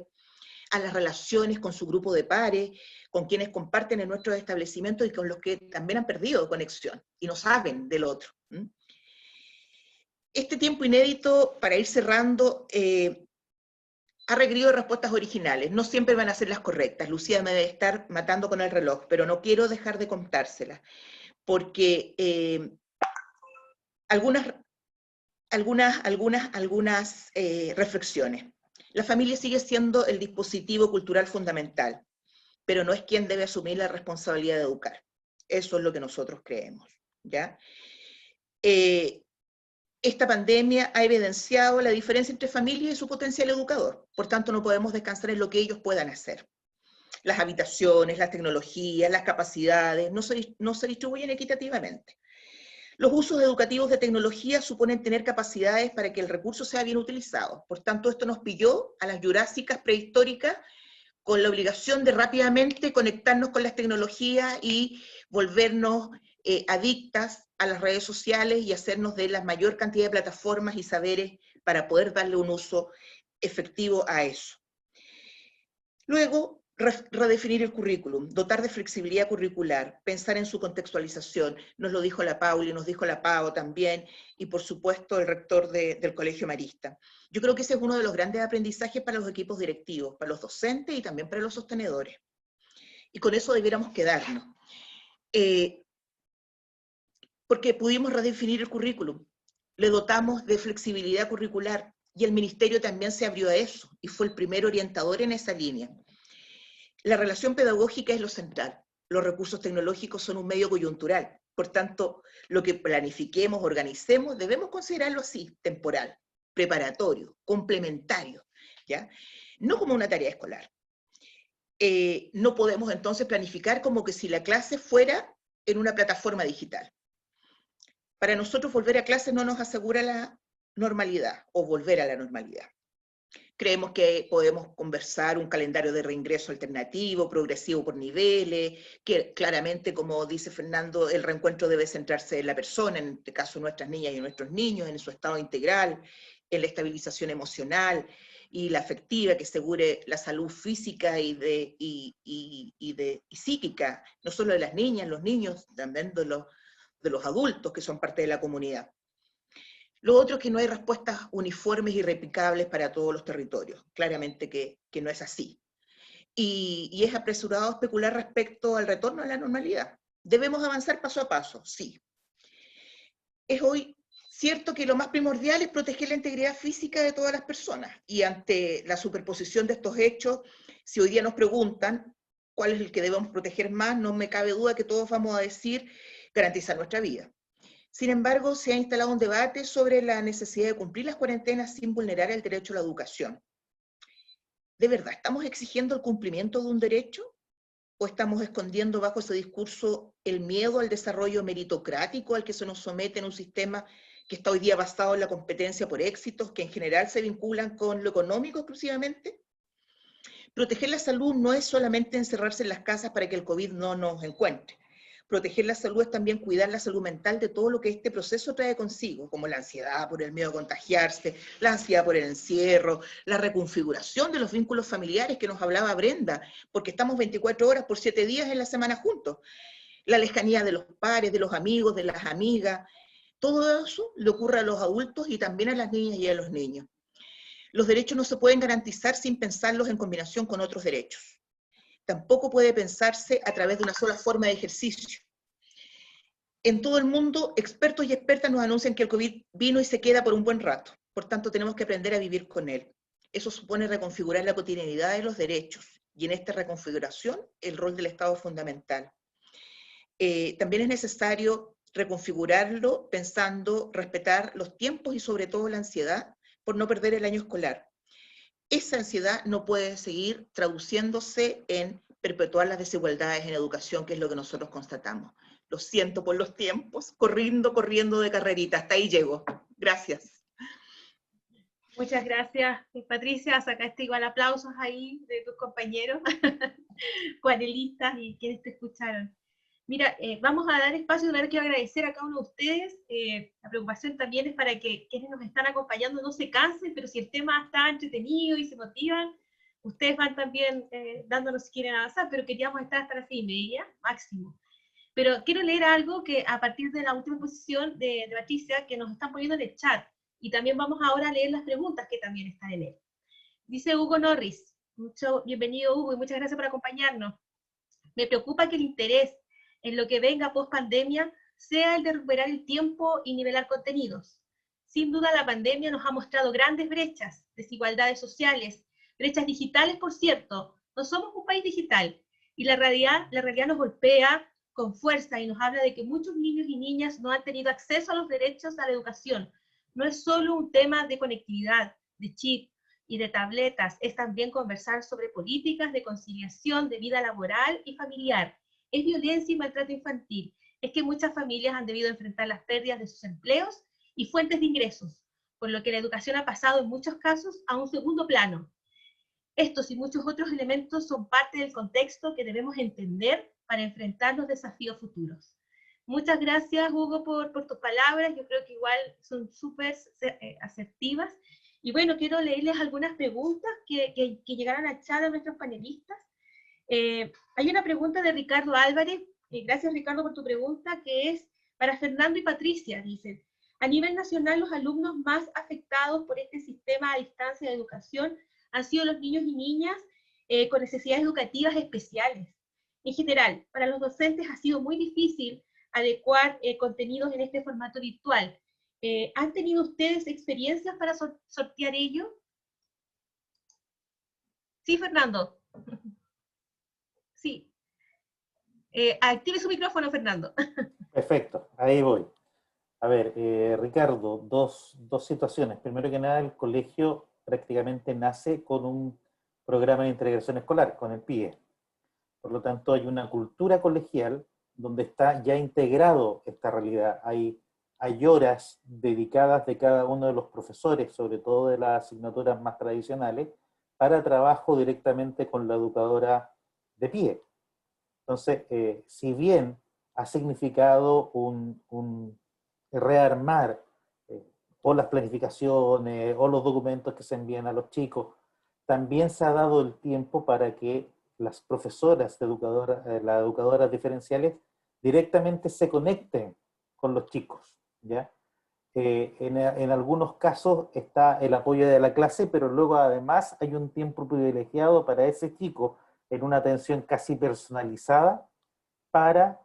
a las relaciones con su grupo de pares, con quienes comparten en nuestros establecimientos y con los que también han perdido conexión y no saben del otro. Este tiempo inédito, para ir cerrando, ha requerido respuestas originales. No siempre van a ser las correctas. Lucía me debe estar matando con el reloj, pero no quiero dejar de contárselas, porque algunas reflexiones. La familia sigue siendo el dispositivo cultural fundamental, pero no es quien debe asumir la responsabilidad de educar. Eso es lo que nosotros creemos, ¿ya? Esta pandemia ha evidenciado la diferencia entre familia y su potencial educador, por tanto no podemos descansar en lo que ellos puedan hacer. Las habitaciones, las tecnologías, las capacidades no se distribuyen equitativamente. Los usos educativos de tecnología suponen tener capacidades para que el recurso sea bien utilizado. Por tanto, esto nos pilló a las jurásicas prehistóricas con la obligación de rápidamente conectarnos con las tecnologías y volvernos adictas a las redes sociales y hacernos de la mayor cantidad de plataformas y saberes para poder darle un uso efectivo a eso. Luego, redefinir el currículum, dotar de flexibilidad curricular, pensar en su contextualización. Nos lo dijo la Pauli, nos dijo la Pao también, y por supuesto el rector del Colegio Marista. Yo creo que ese es uno de los grandes aprendizajes para los equipos directivos, para los docentes y también para los sostenedores. Y con eso debiéramos quedarnos. Porque pudimos redefinir el currículum, le dotamos de flexibilidad curricular, y el ministerio también se abrió a eso, y fue el primer orientador en esa línea. La relación pedagógica es lo central. Los recursos tecnológicos son un medio coyuntural. Por tanto, lo que planifiquemos, organicemos, debemos considerarlo así, temporal, preparatorio, complementario, ¿ya? No como una tarea escolar. No podemos entonces planificar como que si la clase fuera en una plataforma digital. Para nosotros volver a clase no nos asegura la normalidad o volver a la normalidad. Creemos que podemos conversar un calendario de reingreso alternativo, progresivo por niveles, que claramente, como dice Fernando, el reencuentro debe centrarse en la persona, en este caso nuestras niñas y nuestros niños, en su estado integral, en la estabilización emocional y la afectiva, que asegure la salud física y psíquica, no solo de las niñas, los niños, también de los adultos que son parte de la comunidad. Lo otro es que no hay respuestas uniformes y replicables para todos los territorios. Claramente que no es así. Y es apresurado especular respecto al retorno a la normalidad. Debemos avanzar paso a paso, sí. Es hoy cierto que lo más primordial es proteger la integridad física de todas las personas. Y ante la superposición de estos hechos, si hoy día nos preguntan cuál es el que debemos proteger más, no me cabe duda que todos vamos a decir garantizar nuestra vida. Sin embargo, se ha instalado un debate sobre la necesidad de cumplir las cuarentenas sin vulnerar el derecho a la educación. ¿De verdad estamos exigiendo el cumplimiento de un derecho? ¿O estamos escondiendo bajo ese discurso el miedo al desarrollo meritocrático al que se nos somete en un sistema que está hoy día basado en la competencia por éxitos, que en general se vinculan con lo económico exclusivamente? Proteger la salud no es solamente encerrarse en las casas para que el COVID no nos encuentre. Proteger la salud es también cuidar la salud mental de todo lo que este proceso trae consigo, como la ansiedad por el miedo a contagiarse, la ansiedad por el encierro, la reconfiguración de los vínculos familiares que nos hablaba Brenda, porque estamos 24 horas por 7 días en la semana juntos. La lejanía de los pares, de los amigos, de las amigas, todo eso le ocurre a los adultos y también a las niñas y a los niños. Los derechos no se pueden garantizar sin pensarlos en combinación con otros derechos. Tampoco puede pensarse a través de una sola forma de ejercicio. En todo el mundo, expertos y expertas nos anuncian que el COVID vino y se queda por un buen rato. Por tanto, tenemos que aprender a vivir con él. Eso supone reconfigurar la cotidianidad de los derechos. Y en esta reconfiguración, el rol del Estado es fundamental. También es necesario reconfigurarlo pensando respetar los tiempos y sobre todo la ansiedad por no perder el año escolar. Esa ansiedad no puede seguir traduciéndose en perpetuar las desigualdades en educación, que es lo que nosotros constatamos. Lo siento por los tiempos, corriendo de carrerita, hasta ahí llego. Gracias. Muchas gracias, Patricia. Sacaste igual aplausos ahí de tus compañeros, panelistas y quienes te escucharon. Mira, vamos a dar espacio, de verdad quiero agradecer a cada uno de ustedes. La preocupación también es para que quienes nos están acompañando no se cansen, pero si el tema está entretenido y se motivan, ustedes van también dándonos si quieren avanzar, pero queríamos estar hasta las 6:30, máximo. Pero quiero leer algo que a partir de la última exposición de Patricia, que nos están poniendo en el chat, y también vamos ahora a leer las preguntas que también están en él. Dice Hugo Norris, bienvenido Hugo, y muchas gracias por acompañarnos. Me preocupa que el interés en lo que venga post pandemia sea el de recuperar el tiempo y nivelar contenidos. Sin duda la pandemia nos ha mostrado grandes brechas, desigualdades sociales, brechas digitales, por cierto. No somos un país digital, y la realidad nos golpea con fuerza y nos habla de que muchos niños y niñas no han tenido acceso a los derechos a la educación. No es solo un tema de conectividad, de chip, y de tabletas es también conversar sobre políticas de conciliación de vida laboral y familiar. Es violencia y maltrato infantil. Es que muchas familias han debido enfrentar las pérdidas de sus empleos y fuentes de ingresos, por lo que la educación ha pasado en muchos casos a un segundo plano. Estos y muchos otros elementos son parte del contexto que debemos entender para enfrentar los desafíos futuros. Muchas gracias, Hugo, por tus palabras. Yo creo que igual son súper asertivas. Y bueno, quiero leerles algunas preguntas que llegaron al chat a nuestros panelistas. Hay una pregunta de Ricardo Álvarez. Gracias, Ricardo, por tu pregunta, que es para Fernando y Patricia. Dicen, a nivel nacional, los alumnos más afectados por este sistema a distancia de educación han sido los niños y niñas con necesidades educativas especiales. En general, para los docentes ha sido muy difícil adecuar contenidos en este formato virtual. ¿Han tenido ustedes experiencias para sortear ello? Sí, Fernando. Sí. Active su micrófono, Fernando. Perfecto, ahí voy. A ver, Ricardo, dos situaciones. Primero que nada, el colegio prácticamente nace con un programa de integración escolar, con el PIE. Por lo tanto, hay una cultura colegial donde está ya integrado esta realidad. Hay horas dedicadas de cada uno de los profesores, sobre todo de las asignaturas más tradicionales, para trabajo directamente con la educadora de PIE. Entonces, si bien ha significado un rearmar o las planificaciones o los documentos que se envían a los chicos, también se ha dado el tiempo para que las profesoras de las educadoras diferenciales directamente se conecten con los chicos, ¿ya? En algunos casos está el apoyo de la clase, pero luego además hay un tiempo privilegiado para ese chico en una atención casi personalizada para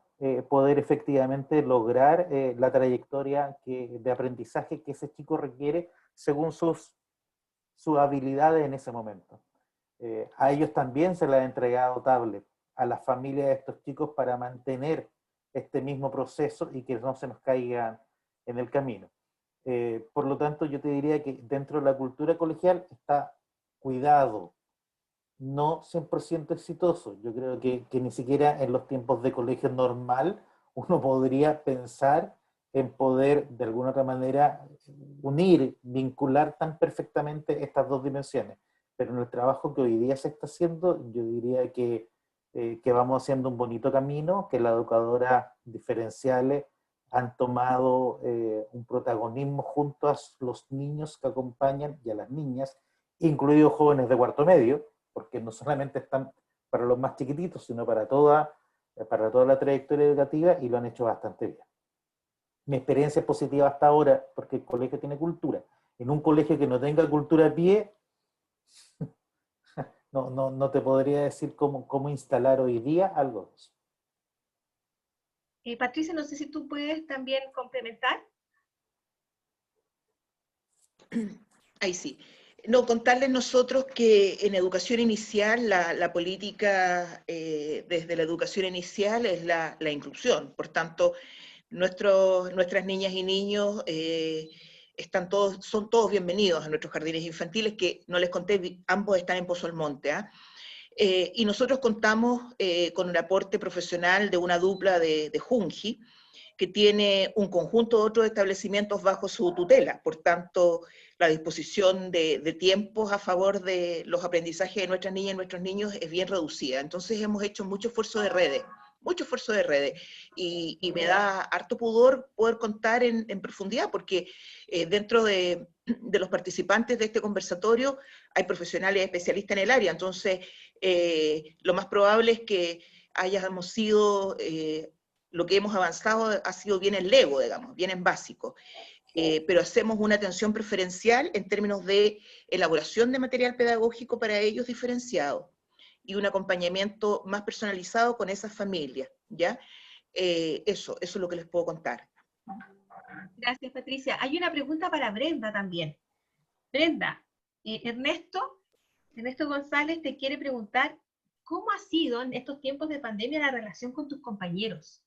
poder efectivamente lograr la trayectoria de aprendizaje que ese chico requiere según sus habilidades en ese momento. A ellos también se les ha entregado tablet, a las familias de estos chicos para mantener este mismo proceso y que no se nos caigan en el camino. Por lo tanto, yo te diría que dentro de la cultura colegial está cuidado, no 100% exitoso. Yo creo que ni siquiera en los tiempos de colegio normal uno podría pensar en poder de alguna otra manera unir, vincular tan perfectamente estas dos dimensiones. Pero en el trabajo que hoy día se está haciendo, yo diría que vamos haciendo un bonito camino, que las educadoras diferenciales han tomado un protagonismo junto a los niños que acompañan y a las niñas, incluidos jóvenes de cuarto medio, porque no solamente están para los más chiquititos, sino para toda la trayectoria educativa, y lo han hecho bastante bien. Mi experiencia es positiva hasta ahora, porque el colegio tiene cultura. En un colegio que no tenga cultura a pie, no te podría decir cómo instalar hoy día algo de eso. Patricia, no sé si tú puedes también complementar. Ahí sí. No, contarles nosotros que en educación inicial, la política desde la educación inicial es la inclusión. Por tanto, nuestras niñas y niños son todos bienvenidos a nuestros jardines infantiles, que no les conté, ambos están en Pozo Almonte, ¿eh? Y nosotros contamos con un aporte profesional de una dupla de Junji, que tiene un conjunto de otros establecimientos bajo su tutela. Por tanto, la disposición de tiempos a favor de los aprendizajes de nuestras niñas y nuestros niños es bien reducida. Entonces hemos hecho mucho esfuerzo de redes, y me da harto pudor poder contar en profundidad, porque dentro de los participantes de este conversatorio hay profesionales especialistas en el área. Entonces, lo más probable es que hayamos sido... lo que hemos avanzado ha sido bien en Lego, digamos, bien en básico. Pero hacemos una atención preferencial en términos de elaboración de material pedagógico para ellos diferenciado y un acompañamiento más personalizado con esas familias, ¿ya? Eso es lo que les puedo contar. Gracias, Patricia. Hay una pregunta para Brenda también. Brenda, Ernesto González te quiere preguntar, ¿cómo ha sido en estos tiempos de pandemia la relación con tus compañeros?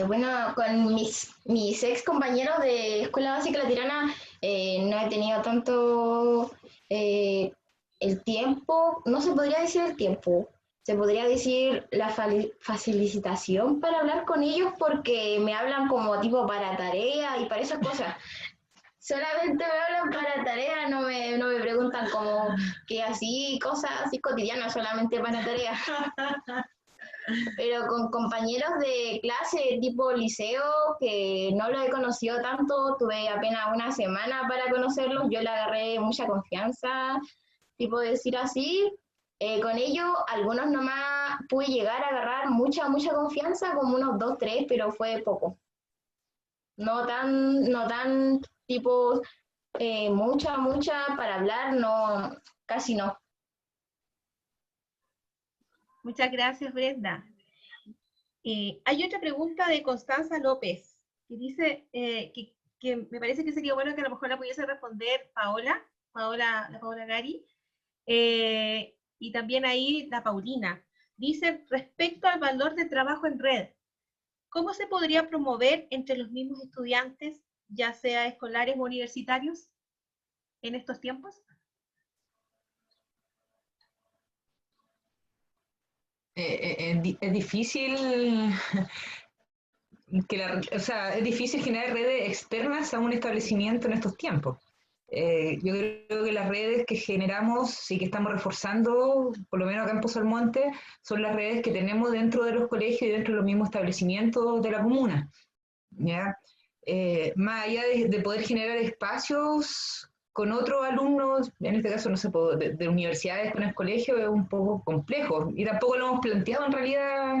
Bueno, con mis ex compañeros de Escuela Básica La Tirana no he tenido tanto el tiempo, no se podría decir el tiempo, se podría decir la facilitación para hablar con ellos porque me hablan como tipo para tarea y para esas cosas. Solamente me hablan para tarea, no me preguntan como que así, cosas así cotidianas, solamente para tarea. Pero con compañeros de clase tipo liceo, que no los he conocido tanto, tuve apenas una semana para conocerlos, yo le agarré mucha confianza, tipo decir así. Con ellos, algunos nomás pude llegar a agarrar mucha confianza, como unos 2, 3, pero fue poco. No tan tipo mucha para hablar, no, casi no. Muchas gracias, Brenda. Hay otra pregunta de Constanza López, que dice que me parece que sería bueno que a lo mejor la pudiese responder Paola Gari, y también ahí la Paulina. Dice, respecto al valor del trabajo en red, ¿cómo se podría promover entre los mismos estudiantes, ya sea escolares o universitarios, en estos tiempos? Es difícil es difícil generar redes externas a un establecimiento en estos tiempos. Yo creo que las redes que generamos y que estamos reforzando, por lo menos acá en Pozo Almonte, son las redes que tenemos dentro de los colegios y dentro de los mismos establecimientos de la comuna. ¿Ya? Más allá de poder generar espacios con otros alumnos, en este caso, no sé, de universidades con el colegio, es un poco complejo y tampoco lo hemos planteado en realidad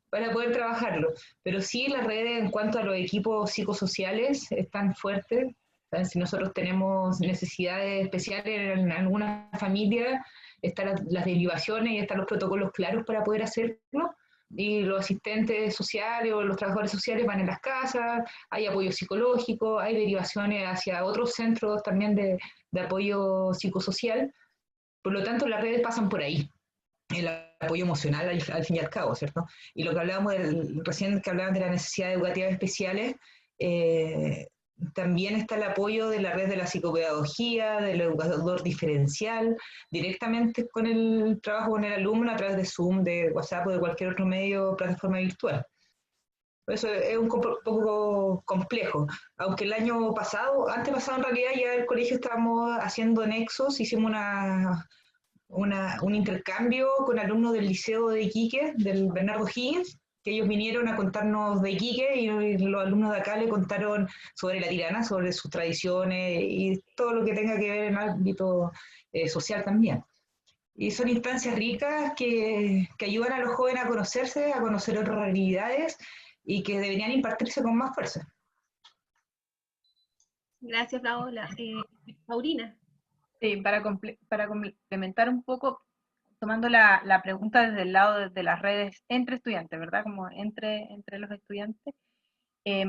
para poder trabajarlo. Pero sí, las redes en cuanto a los equipos psicosociales están fuertes. ¿Saben? Si nosotros tenemos necesidades especiales en alguna familia, están las derivaciones y están los protocolos claros para poder hacerlo. Y los asistentes sociales o los trabajadores sociales van en las casas, hay apoyo psicológico, hay derivaciones hacia otros centros también de apoyo psicosocial. Por lo tanto, las redes pasan por ahí, el apoyo emocional al fin y al cabo, ¿cierto? Y lo que hablábamos recién que hablaban de las necesidades educativas especiales, también está el apoyo de la red de la psicopedagogía, del educador diferencial, directamente con el trabajo con el alumno a través de Zoom, de WhatsApp o de cualquier otro medio, plataforma virtual. Por eso es un poco complejo. Aunque el año pasado, antepasado en realidad, ya el colegio estábamos haciendo nexos, hicimos un intercambio con alumnos del Liceo de Iquique, del Bernardo Higgins, que ellos vinieron a contarnos de Iquique y los alumnos de acá le contaron sobre la Tirana, sobre sus tradiciones y todo lo que tenga que ver en el ámbito social también. Y son instancias ricas que ayudan a los jóvenes a conocerse, a conocer otras realidades y que deberían impartirse con más fuerza. Gracias, Paola. Paulina. Sí, para complementar un poco, tomando la pregunta desde el lado de las redes entre estudiantes, ¿verdad? Como entre los estudiantes.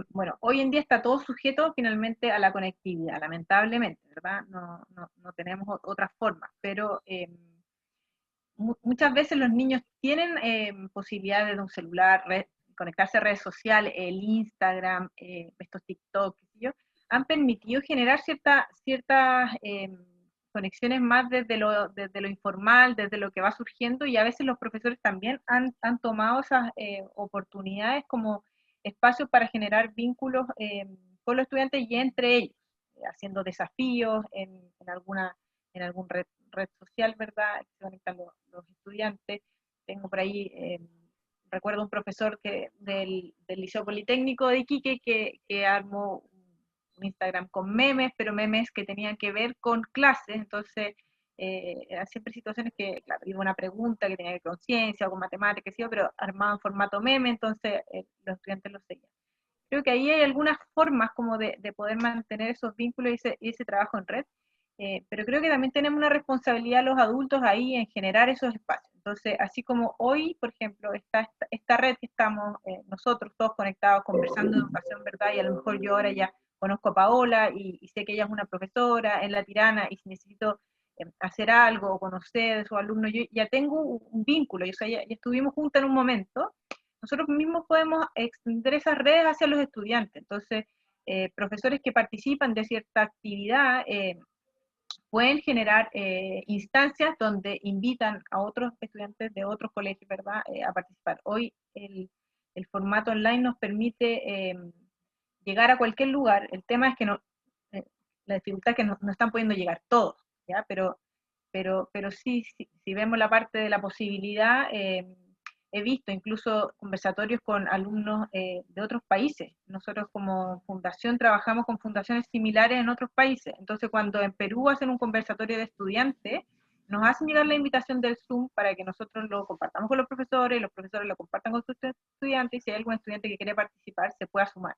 Bueno, hoy en día está todo sujeto finalmente a la conectividad, lamentablemente, ¿verdad? No tenemos otras formas, pero muchas veces los niños tienen posibilidades de un celular, conectarse a redes sociales, el Instagram, estos TikTok, han permitido generar ciertas conexiones más desde lo informal, desde lo que va surgiendo, y a veces los profesores también han tomado esas oportunidades como espacios para generar vínculos con los estudiantes y entre ellos, haciendo desafíos en algún red social, ¿verdad? Que se conectan los estudiantes. Tengo por ahí, recuerdo un profesor del Liceo Politécnico de Iquique que armó un Instagram con memes, pero memes que tenían que ver con clases, entonces eran siempre situaciones que, claro, iba una pregunta que tenía que ver con ciencia o con matemáticas, pero armado en formato meme, entonces los estudiantes lo seguían. Creo que ahí hay algunas formas como de poder mantener esos vínculos y ese trabajo en red, pero creo que también tenemos una responsabilidad los adultos ahí en generar esos espacios. Entonces, así como hoy, por ejemplo, está esta red que estamos nosotros todos conectados, conversando de educación, ¿verdad? Y a lo mejor yo ahora ya conozco a Paola y sé que ella es una profesora en La Tirana, y si necesito hacer algo o conocer de sus alumnos, yo ya tengo un vínculo, o sea, ya estuvimos juntos en un momento. Nosotros mismos podemos extender esas redes hacia los estudiantes. Entonces, profesores que participan de cierta actividad pueden generar instancias donde invitan a otros estudiantes de otros colegios, ¿verdad?, a participar. Hoy el formato online nos permite llegar a cualquier lugar. El tema es que la dificultad es que no están pudiendo llegar todos, ¿ya? Pero sí, si vemos la parte de la posibilidad, he visto incluso conversatorios con alumnos de otros países. Nosotros como fundación trabajamos con fundaciones similares en otros países. Entonces cuando en Perú hacen un conversatorio de estudiantes, nos hacen llegar la invitación del Zoom para que nosotros lo compartamos con los profesores, y los profesores lo compartan con sus estudiantes, y si hay algún estudiante que quiere participar, se pueda sumar.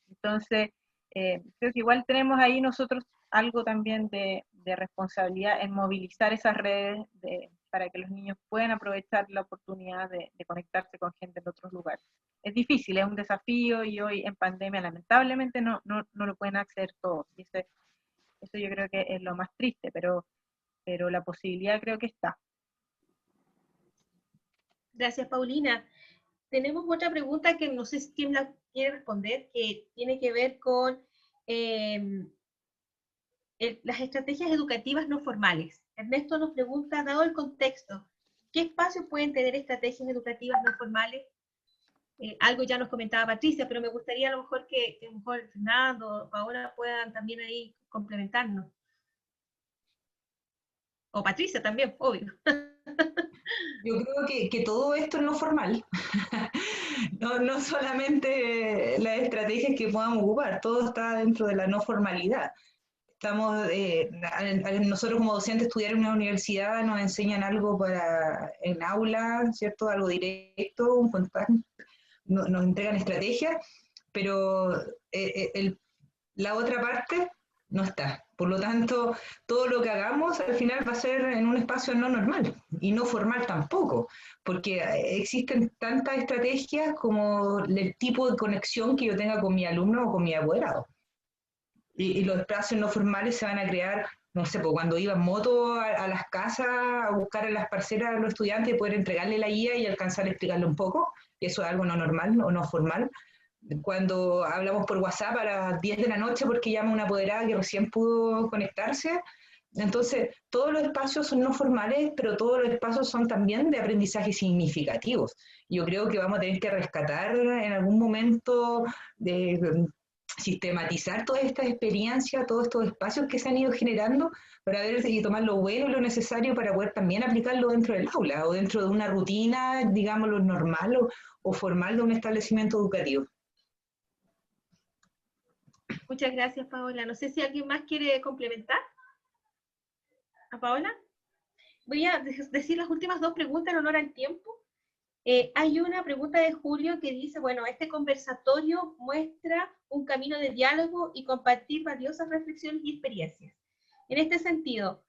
Entonces, creo que igual tenemos ahí nosotros algo también de responsabilidad en movilizar esas redes para que los niños puedan aprovechar la oportunidad de conectarse con gente de otros lugares. Es difícil, es un desafío, y hoy en pandemia lamentablemente no lo pueden acceder todos, y eso yo creo que es lo más triste, pero la posibilidad creo que está. Gracias, Paulina. Tenemos otra pregunta que no sé si quién la quiere responder, que tiene que ver con las estrategias educativas no formales. Ernesto nos pregunta, dado el contexto, ¿qué espacios pueden tener estrategias educativas no formales? Algo ya nos comentaba Patricia, pero me gustaría a lo mejor que a lo mejor Fernando o Paola puedan también ahí complementarnos. O Patricia también, obvio. Yo creo que todo esto es no formal. No solamente las estrategias que podamos ocupar, todo está dentro de la no formalidad. Nosotros como docentes estudiar en una universidad nos enseñan algo en aula, ¿cierto? Algo directo, un contacto, nos entregan estrategias, pero la otra parte no está. Por lo tanto, todo lo que hagamos al final va a ser en un espacio no normal y no formal tampoco, porque existen tantas estrategias como el tipo de conexión que yo tenga con mi alumno o con mi apoderado. Y los espacios no formales se van a crear, no sé, pues cuando iba en moto a las casas a buscar en las parcelas a los estudiantes y poder entregarle la guía y alcanzar a explicarle un poco, y eso es algo no normal o no formal. Cuando hablamos por WhatsApp a las 10 de la noche porque llama una apoderada que recién pudo conectarse. Entonces, todos los espacios son no formales, pero todos los espacios son también de aprendizaje significativos. Yo creo que vamos a tener que rescatar en algún momento sistematizar todas estas experiencias, todos estos espacios que se han ido generando para ver y tomar lo bueno y lo necesario para poder también aplicarlo dentro del aula o dentro de una rutina, digámoslo, normal o formal de un establecimiento educativo. Muchas gracias, Paola. No sé si alguien más quiere complementar. ¿A Paola? Voy a decir las últimas dos preguntas en honor al tiempo. Hay una pregunta de Julio que dice, bueno, este conversatorio muestra un camino de diálogo y compartir valiosas reflexiones y experiencias. En este sentido,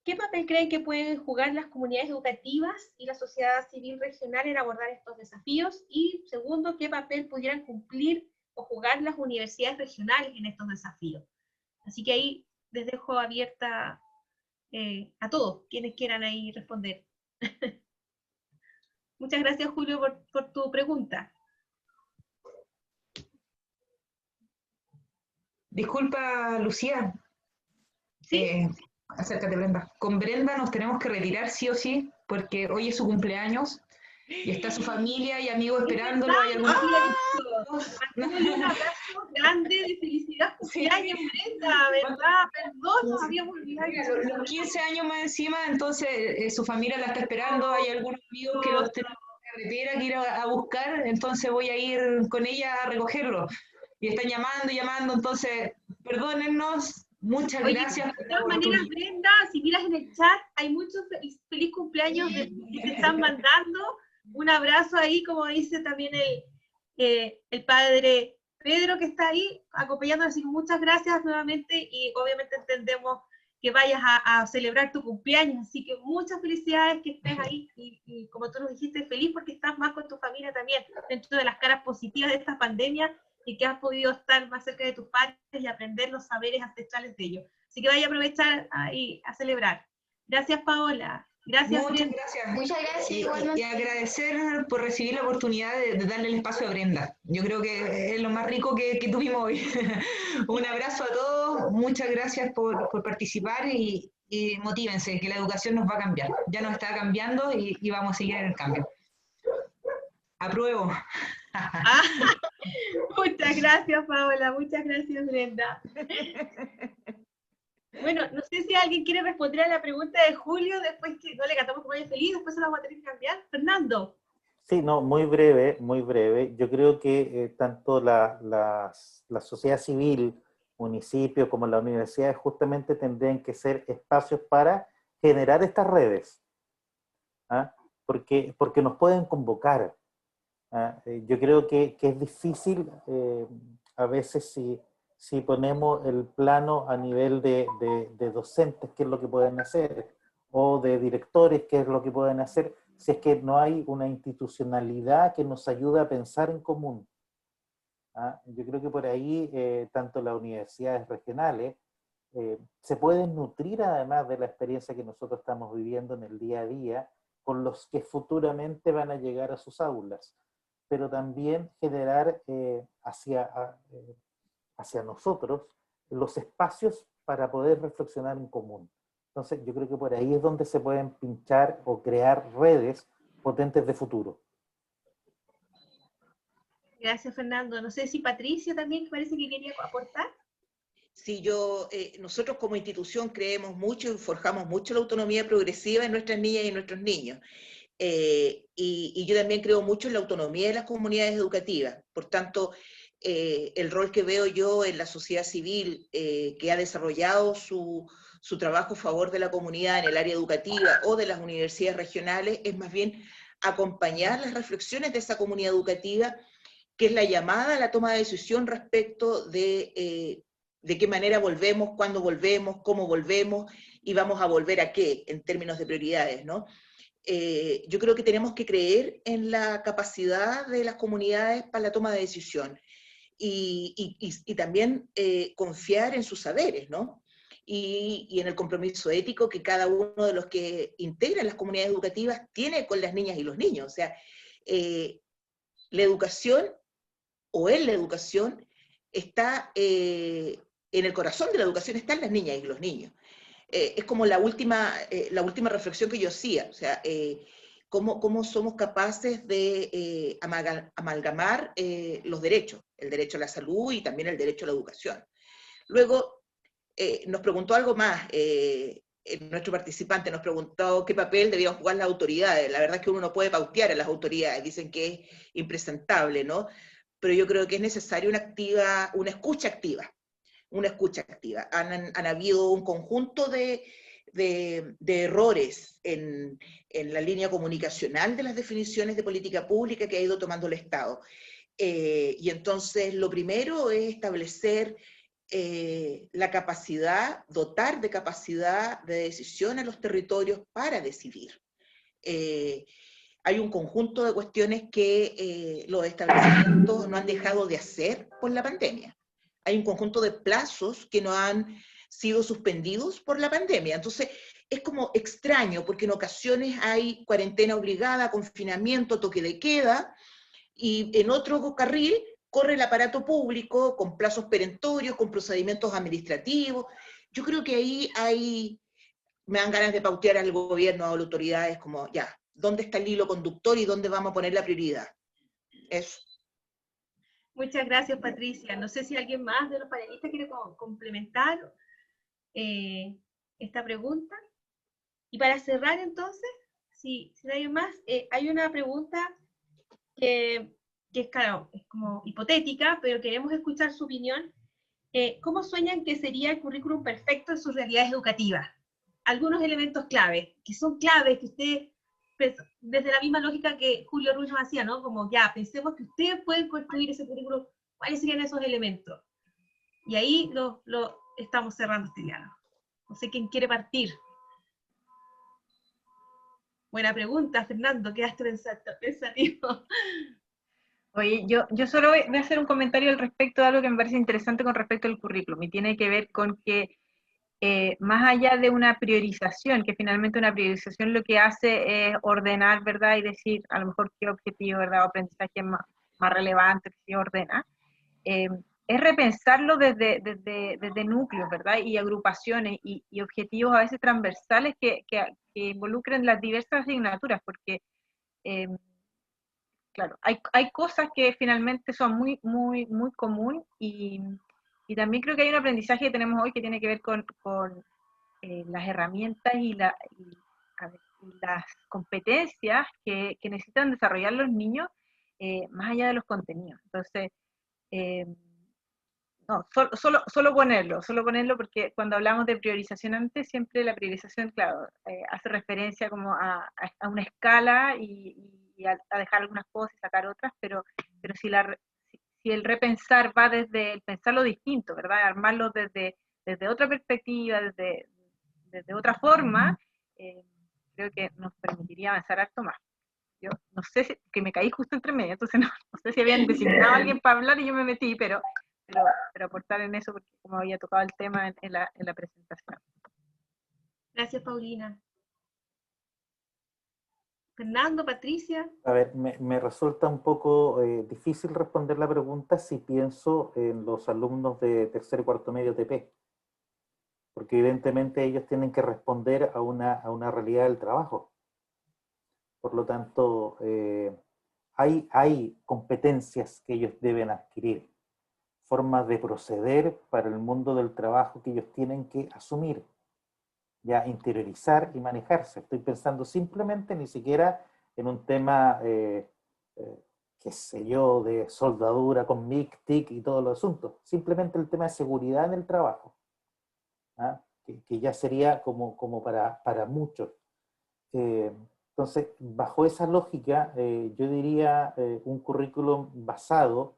¿qué papel creen que pueden jugar las comunidades educativas y la sociedad civil regional en abordar estos desafíos? Y segundo, ¿qué papel pudieran cumplir o jugar las universidades regionales en estos desafíos? Así que ahí les dejo abierta a todos quienes quieran ahí responder. Muchas gracias, Julio, por tu pregunta. Disculpa, Lucía. ¿Sí? Acércate, Brenda. Con Brenda nos tenemos que retirar sí o sí, porque hoy es su cumpleaños y está su familia y amigos esperándolo. Hay algunos... Mándale un abrazo grande de felicidad, cumpleaños, Brenda, ¿verdad? Perdón, nos habíamos olvidado. Los 15 años más encima, entonces su familia la está esperando. Hay algunos amigos que los tenemos en carretera que ir a buscar, entonces voy a ir con ella a recogerlo. Y están llamando, entonces perdónennos. Muchas gracias. De todas maneras, Brenda, si miras en el chat, hay muchos feliz cumpleaños que te están mandando. Un abrazo ahí, como dice también el padre Pedro, que está ahí acompañándonos. Así que muchas gracias nuevamente, y obviamente entendemos que vayas a celebrar tu cumpleaños. Así que muchas felicidades, que estés ahí, y como tú nos dijiste, feliz porque estás más con tu familia también, dentro de las caras positivas de esta pandemia, y que has podido estar más cerca de tus padres y aprender los saberes ancestrales de ellos. Así que vaya a aprovechar ahí a celebrar. Gracias, Paola. Gracias, Muchas Brenda. gracias. Muchas gracias, Y igualmente. agradecer por recibir la oportunidad de darle el espacio a Brenda. Yo creo que es lo más rico que tuvimos hoy. Un abrazo a todos, muchas gracias por participar y motívense, que la educación nos va a cambiar. Ya nos está cambiando y vamos a seguir en el cambio. Apruebo. Ah, muchas gracias, Paola. Muchas gracias, Brenda. Bueno, no sé si alguien quiere responder a la pregunta de Julio, después que no le cantamos como vaya feliz, después se la vamos a tener que cambiar. Fernando. Sí, no, muy breve, muy breve. Yo creo que tanto la sociedad civil, municipios como las universidades justamente tendrían que ser espacios para generar estas redes, ¿ah? Porque nos pueden convocar. ¿Ah? Yo creo que es difícil a veces si ponemos el plano a nivel de docentes, qué es lo que pueden hacer, o de directores, qué es lo que pueden hacer, si es que no hay una institucionalidad que nos ayude a pensar en común. ¿Ah? Yo creo que por ahí, tanto las universidades regionales, se pueden nutrir además de la experiencia que nosotros estamos viviendo en el día a día, con los que futuramente van a llegar a sus aulas, pero también generar hacia nosotros los espacios para poder reflexionar en común. Entonces, yo creo que por ahí es donde se pueden pinchar o crear redes potentes de futuro. Gracias, Fernando. No sé si Patricia también parece que quería aportar. Sí, nosotros como institución creemos mucho y forjamos mucho la autonomía progresiva en nuestras niñas y en nuestros niños. Y yo también creo mucho en la autonomía de las comunidades educativas. Por tanto, el rol que veo yo en la sociedad civil que ha desarrollado su trabajo a favor de la comunidad en el área educativa o de las universidades regionales es más bien acompañar las reflexiones de esa comunidad educativa, que es la llamada a la toma de decisión respecto de qué manera volvemos, cuándo volvemos, cómo volvemos y vamos a volver a qué en términos de prioridades, ¿no? Yo creo que tenemos que creer en la capacidad de las comunidades para la toma de decisión y también confiar en sus saberes, ¿no? Y en el compromiso ético que cada uno de los que integran las comunidades educativas tiene con las niñas y los niños. O sea, la educación o en la educación está, en el corazón de la educación están las niñas y los niños. Es como la última reflexión que yo hacía, o sea, cómo somos capaces de amalgamar los derechos, el derecho a la salud y también el derecho a la educación. Luego, nos preguntó algo más, nuestro participante nos preguntó qué papel debían jugar las autoridades. La verdad es que uno no puede pautear a las autoridades, dicen que es impresentable, ¿no? Pero yo creo que es necesaria una escucha activa. Una escucha activa. Han habido un conjunto de errores en la línea comunicacional de las definiciones de política pública que ha ido tomando el Estado. Y entonces lo primero es establecer la capacidad, dotar de capacidad de decisión a los territorios para decidir. Hay un conjunto de cuestiones que los establecimientos no han dejado de hacer por la pandemia. Hay un conjunto de plazos que no han sido suspendidos por la pandemia. Entonces, es como extraño, porque en ocasiones hay cuarentena obligada, confinamiento, toque de queda, y en otro carril corre el aparato público con plazos perentorios, con procedimientos administrativos. Yo creo que ahí me dan ganas de pautear al gobierno, a las autoridades, como ya, ¿dónde está el hilo conductor y dónde vamos a poner la prioridad? Eso. Muchas gracias, Patricia. No sé si alguien más de los panelistas quiere complementar esta pregunta. Y para cerrar entonces, si no hay más, hay una pregunta que es, claro, es como hipotética, pero queremos escuchar su opinión. ¿Cómo sueñan que sería el currículum perfecto en sus realidades educativas? Algunos elementos clave, que son claves, que usted, desde la misma lógica que Julio Ruiz nos hacía, ¿no? Como ya, pensemos que ustedes pueden construir ese currículum, ¿cuáles serían esos elementos? Y ahí lo estamos cerrando este diálogo. No sé quién quiere partir. Buena pregunta, Fernando, quedaste pensativo. Oye, yo solo voy a hacer un comentario al respecto de algo que me parece interesante con respecto al currículum, y tiene que ver con que más allá de una priorización, que finalmente una priorización lo que hace es ordenar, ¿verdad? Y decir a lo mejor qué objetivo, ¿verdad? O aprendizaje es más relevante que se ordena. Es repensarlo desde núcleos, ¿verdad? Y agrupaciones y objetivos a veces transversales que involucren las diversas asignaturas, porque, claro, hay cosas que finalmente son muy común y también creo que hay un aprendizaje que tenemos hoy que tiene que ver con las herramientas y las competencias que necesitan desarrollar los niños más allá de los contenidos. Entonces, no, solo ponerlo, porque cuando hablamos de priorización antes, siempre la priorización, claro, hace referencia como a una escala y a dejar algunas cosas y sacar otras, pero si el repensar va desde el pensarlo distinto, ¿verdad? Armarlo desde otra perspectiva, desde otra forma, creo que nos permitiría avanzar harto más. Yo no sé que me caí justo entre medio, entonces no sé si habían designado a alguien para hablar y yo me metí, pero aportar en eso porque como había tocado el tema en la presentación. Gracias, Paulina. Fernando, Patricia. A ver, me resulta un poco difícil responder la pregunta si pienso en los alumnos de tercer y cuarto medio TP, porque evidentemente ellos tienen que responder a una realidad del trabajo. Por lo tanto, hay competencias que ellos deben adquirir, formas de proceder para el mundo del trabajo que ellos tienen que asumir, ya interiorizar y manejarse. Estoy pensando simplemente ni siquiera en un tema, qué sé yo, de soldadura con MIC, TIC y todos los asuntos. Simplemente el tema de seguridad en el trabajo, ¿ah? que ya sería como para muchos. Entonces, bajo esa lógica, yo diría un currículum basado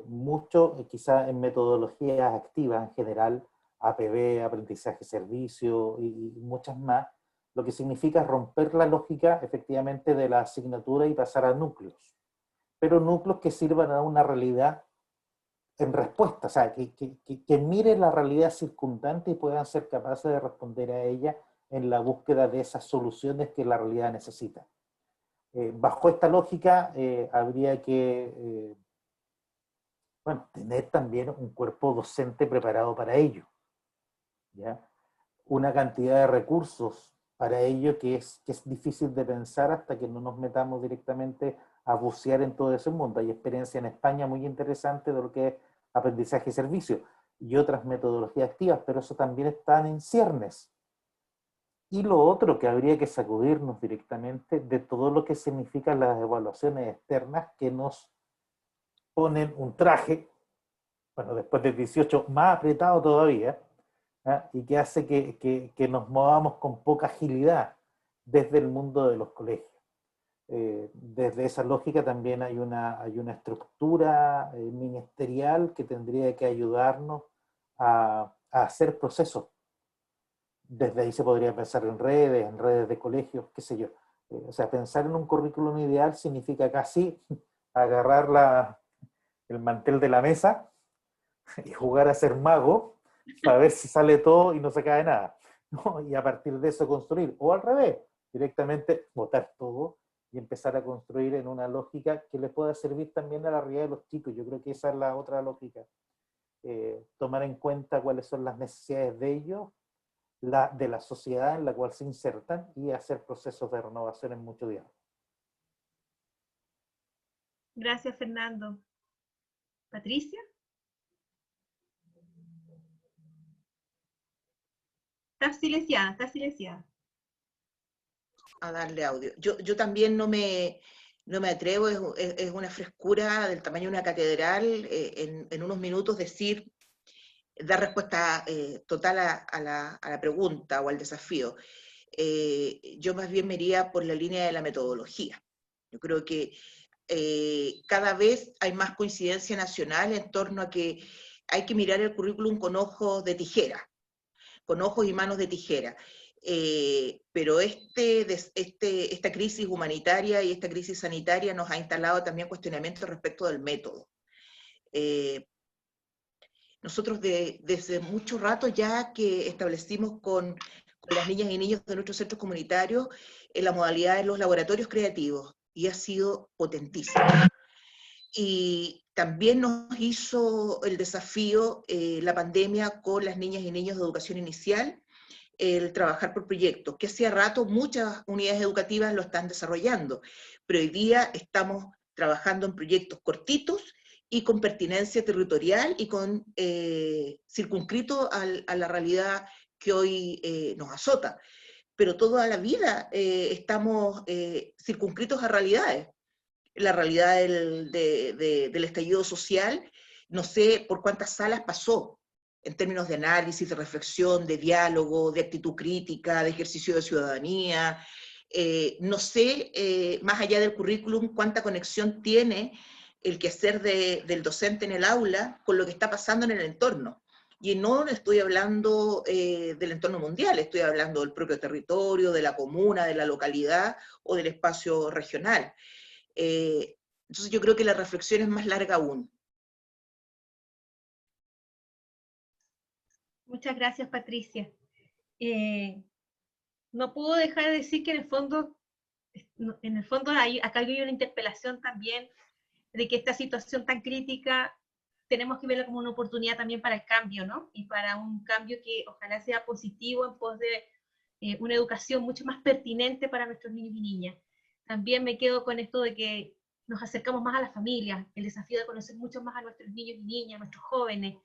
mucho quizá en metodologías activas en general, APB, aprendizaje servicio y muchas más, lo que significa romper la lógica efectivamente de la asignatura y pasar a núcleos, pero núcleos que sirvan a una realidad en respuesta, o sea, que miren la realidad circundante y puedan ser capaces de responder a ella en la búsqueda de esas soluciones que la realidad necesita. Bajo esta lógica habría que bueno, tener también un cuerpo docente preparado para ello, ¿ya? Una cantidad de recursos para ello que es difícil de pensar hasta que no nos metamos directamente a bucear en todo ese mundo. Hay experiencia en España muy interesante de lo que es aprendizaje y servicio y otras metodologías activas, pero eso también están en ciernes. Y lo otro que habría que sacudirnos directamente de todo lo que significan las evaluaciones externas que nos ponen un traje, bueno, después del 18 más apretado todavía, ¿eh? Y que hace que nos movamos con poca agilidad desde el mundo de los colegios. Desde esa lógica también hay una estructura ministerial que tendría que ayudarnos a hacer procesos. Desde ahí se podría pensar en redes de colegios, qué sé yo. O sea, pensar en un currículum ideal significa casi agarrar el mantel de la mesa y jugar a ser mago para ver si sale todo y no se cae nada, ¿no? Y a partir de eso construir. O al revés, directamente botar todo y empezar a construir en una lógica que les pueda servir también a la realidad de los chicos. Yo creo que esa es la otra lógica. Tomar en cuenta cuáles son las necesidades de ellos, de la sociedad en la cual se insertan y hacer procesos de renovación en mucho diálogo. Gracias, Fernando. Patricia. Estás silenciada. A darle audio. Yo también no me atrevo, es una frescura del tamaño de una catedral, en unos minutos dar respuesta total a la pregunta o al desafío. Yo más bien me iría por la línea de la metodología. Yo creo que cada vez hay más coincidencia nacional en torno a que hay que mirar el currículum con ojos de tijera, con ojos y manos de tijera. Pero esta crisis humanitaria y esta crisis sanitaria nos ha instalado también cuestionamientos respecto del método. Nosotros desde mucho rato ya que establecimos con las niñas y niños de nuestros centros comunitarios la modalidad de los laboratorios creativos, y ha sido potentísimo. Y también nos hizo el desafío la pandemia con las niñas y niños de educación inicial, el trabajar por proyectos, que hacía rato muchas unidades educativas lo están desarrollando, pero hoy día estamos trabajando en proyectos cortitos y con pertinencia territorial y con circunscrito a la realidad que hoy nos azota. Pero toda la vida estamos circunscritos a realidades. La realidad del estallido social, no sé por cuántas salas pasó, en términos de análisis, de reflexión, de diálogo, de actitud crítica, de ejercicio de ciudadanía. No sé, más allá del currículum, cuánta conexión tiene el quehacer del docente en el aula con lo que está pasando en el entorno. Y no estoy hablando del entorno mundial, estoy hablando del propio territorio, de la comuna, de la localidad o del espacio regional. Entonces yo creo que la reflexión es más larga aún. Muchas gracias, Patricia. No puedo dejar de decir que en el fondo acá hay una interpelación también de que esta situación tan crítica tenemos que verla como una oportunidad también para el cambio, ¿no? Y para un cambio que ojalá sea positivo en pos de una educación mucho más pertinente para nuestros niños y niñas. También me quedo con esto de que nos acercamos más a las familias, el desafío de conocer mucho más a nuestros niños y niñas, a nuestros jóvenes.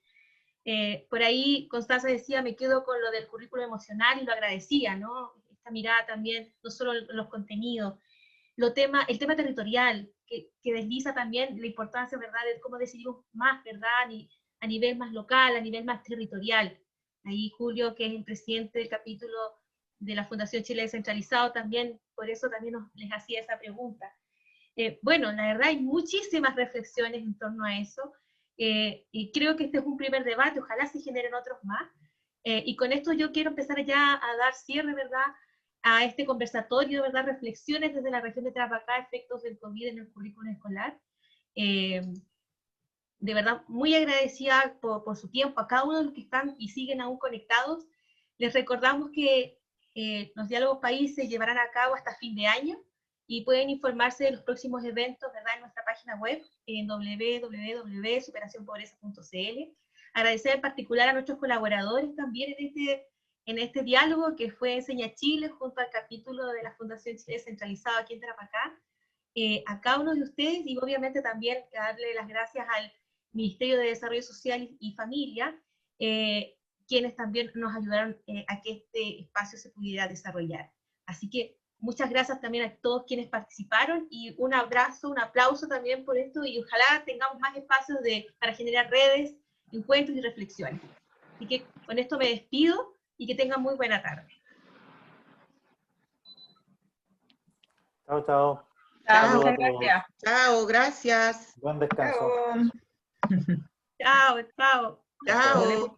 Por ahí Constanza decía, me quedo con lo del currículo emocional y lo agradecía, ¿no? Esta mirada también, no solo los contenidos, el tema territorial, que desliza también la importancia, ¿verdad?, de cómo decidimos más, ¿verdad?, a nivel más local, a nivel más territorial. Ahí Julio, que es el presidente del capítulo de la Fundación Chile Descentralizado, también, por eso también les hacía esa pregunta. Bueno, la verdad hay muchísimas reflexiones en torno a eso, y creo que este es un primer debate, ojalá se generen otros más, y con esto yo quiero empezar ya a dar cierre, ¿verdad?, a este conversatorio, ¿verdad?, reflexiones desde la región de Tarapacá, efectos del COVID en el currículo escolar. De verdad, muy agradecida por su tiempo a cada uno de los que están y siguen aún conectados. Les recordamos que los diálogos país se llevarán a cabo hasta fin de año, y pueden informarse de los próximos eventos, ¿verdad?, en nuestra página web, en www.superacionpobreza.cl. Agradecer en particular a nuestros colaboradores también en este diálogo, que fue Enseña Chile, junto al capítulo de la Fundación Chile Descentralizado aquí en Tarapacá, a cada uno de ustedes, y obviamente también darle las gracias al Ministerio de Desarrollo Social y Familia, quienes también nos ayudaron a que este espacio se pudiera desarrollar. Así que muchas gracias también a todos quienes participaron, y un abrazo, un aplauso también por esto, y ojalá tengamos más espacios para generar redes, encuentros y reflexiones. Así que con esto me despido, y que tengan muy buena tarde. Chao, chao. Chao. Muchas gracias. Chao, gracias. Buen descanso. Chao. Chao, chao. Chao.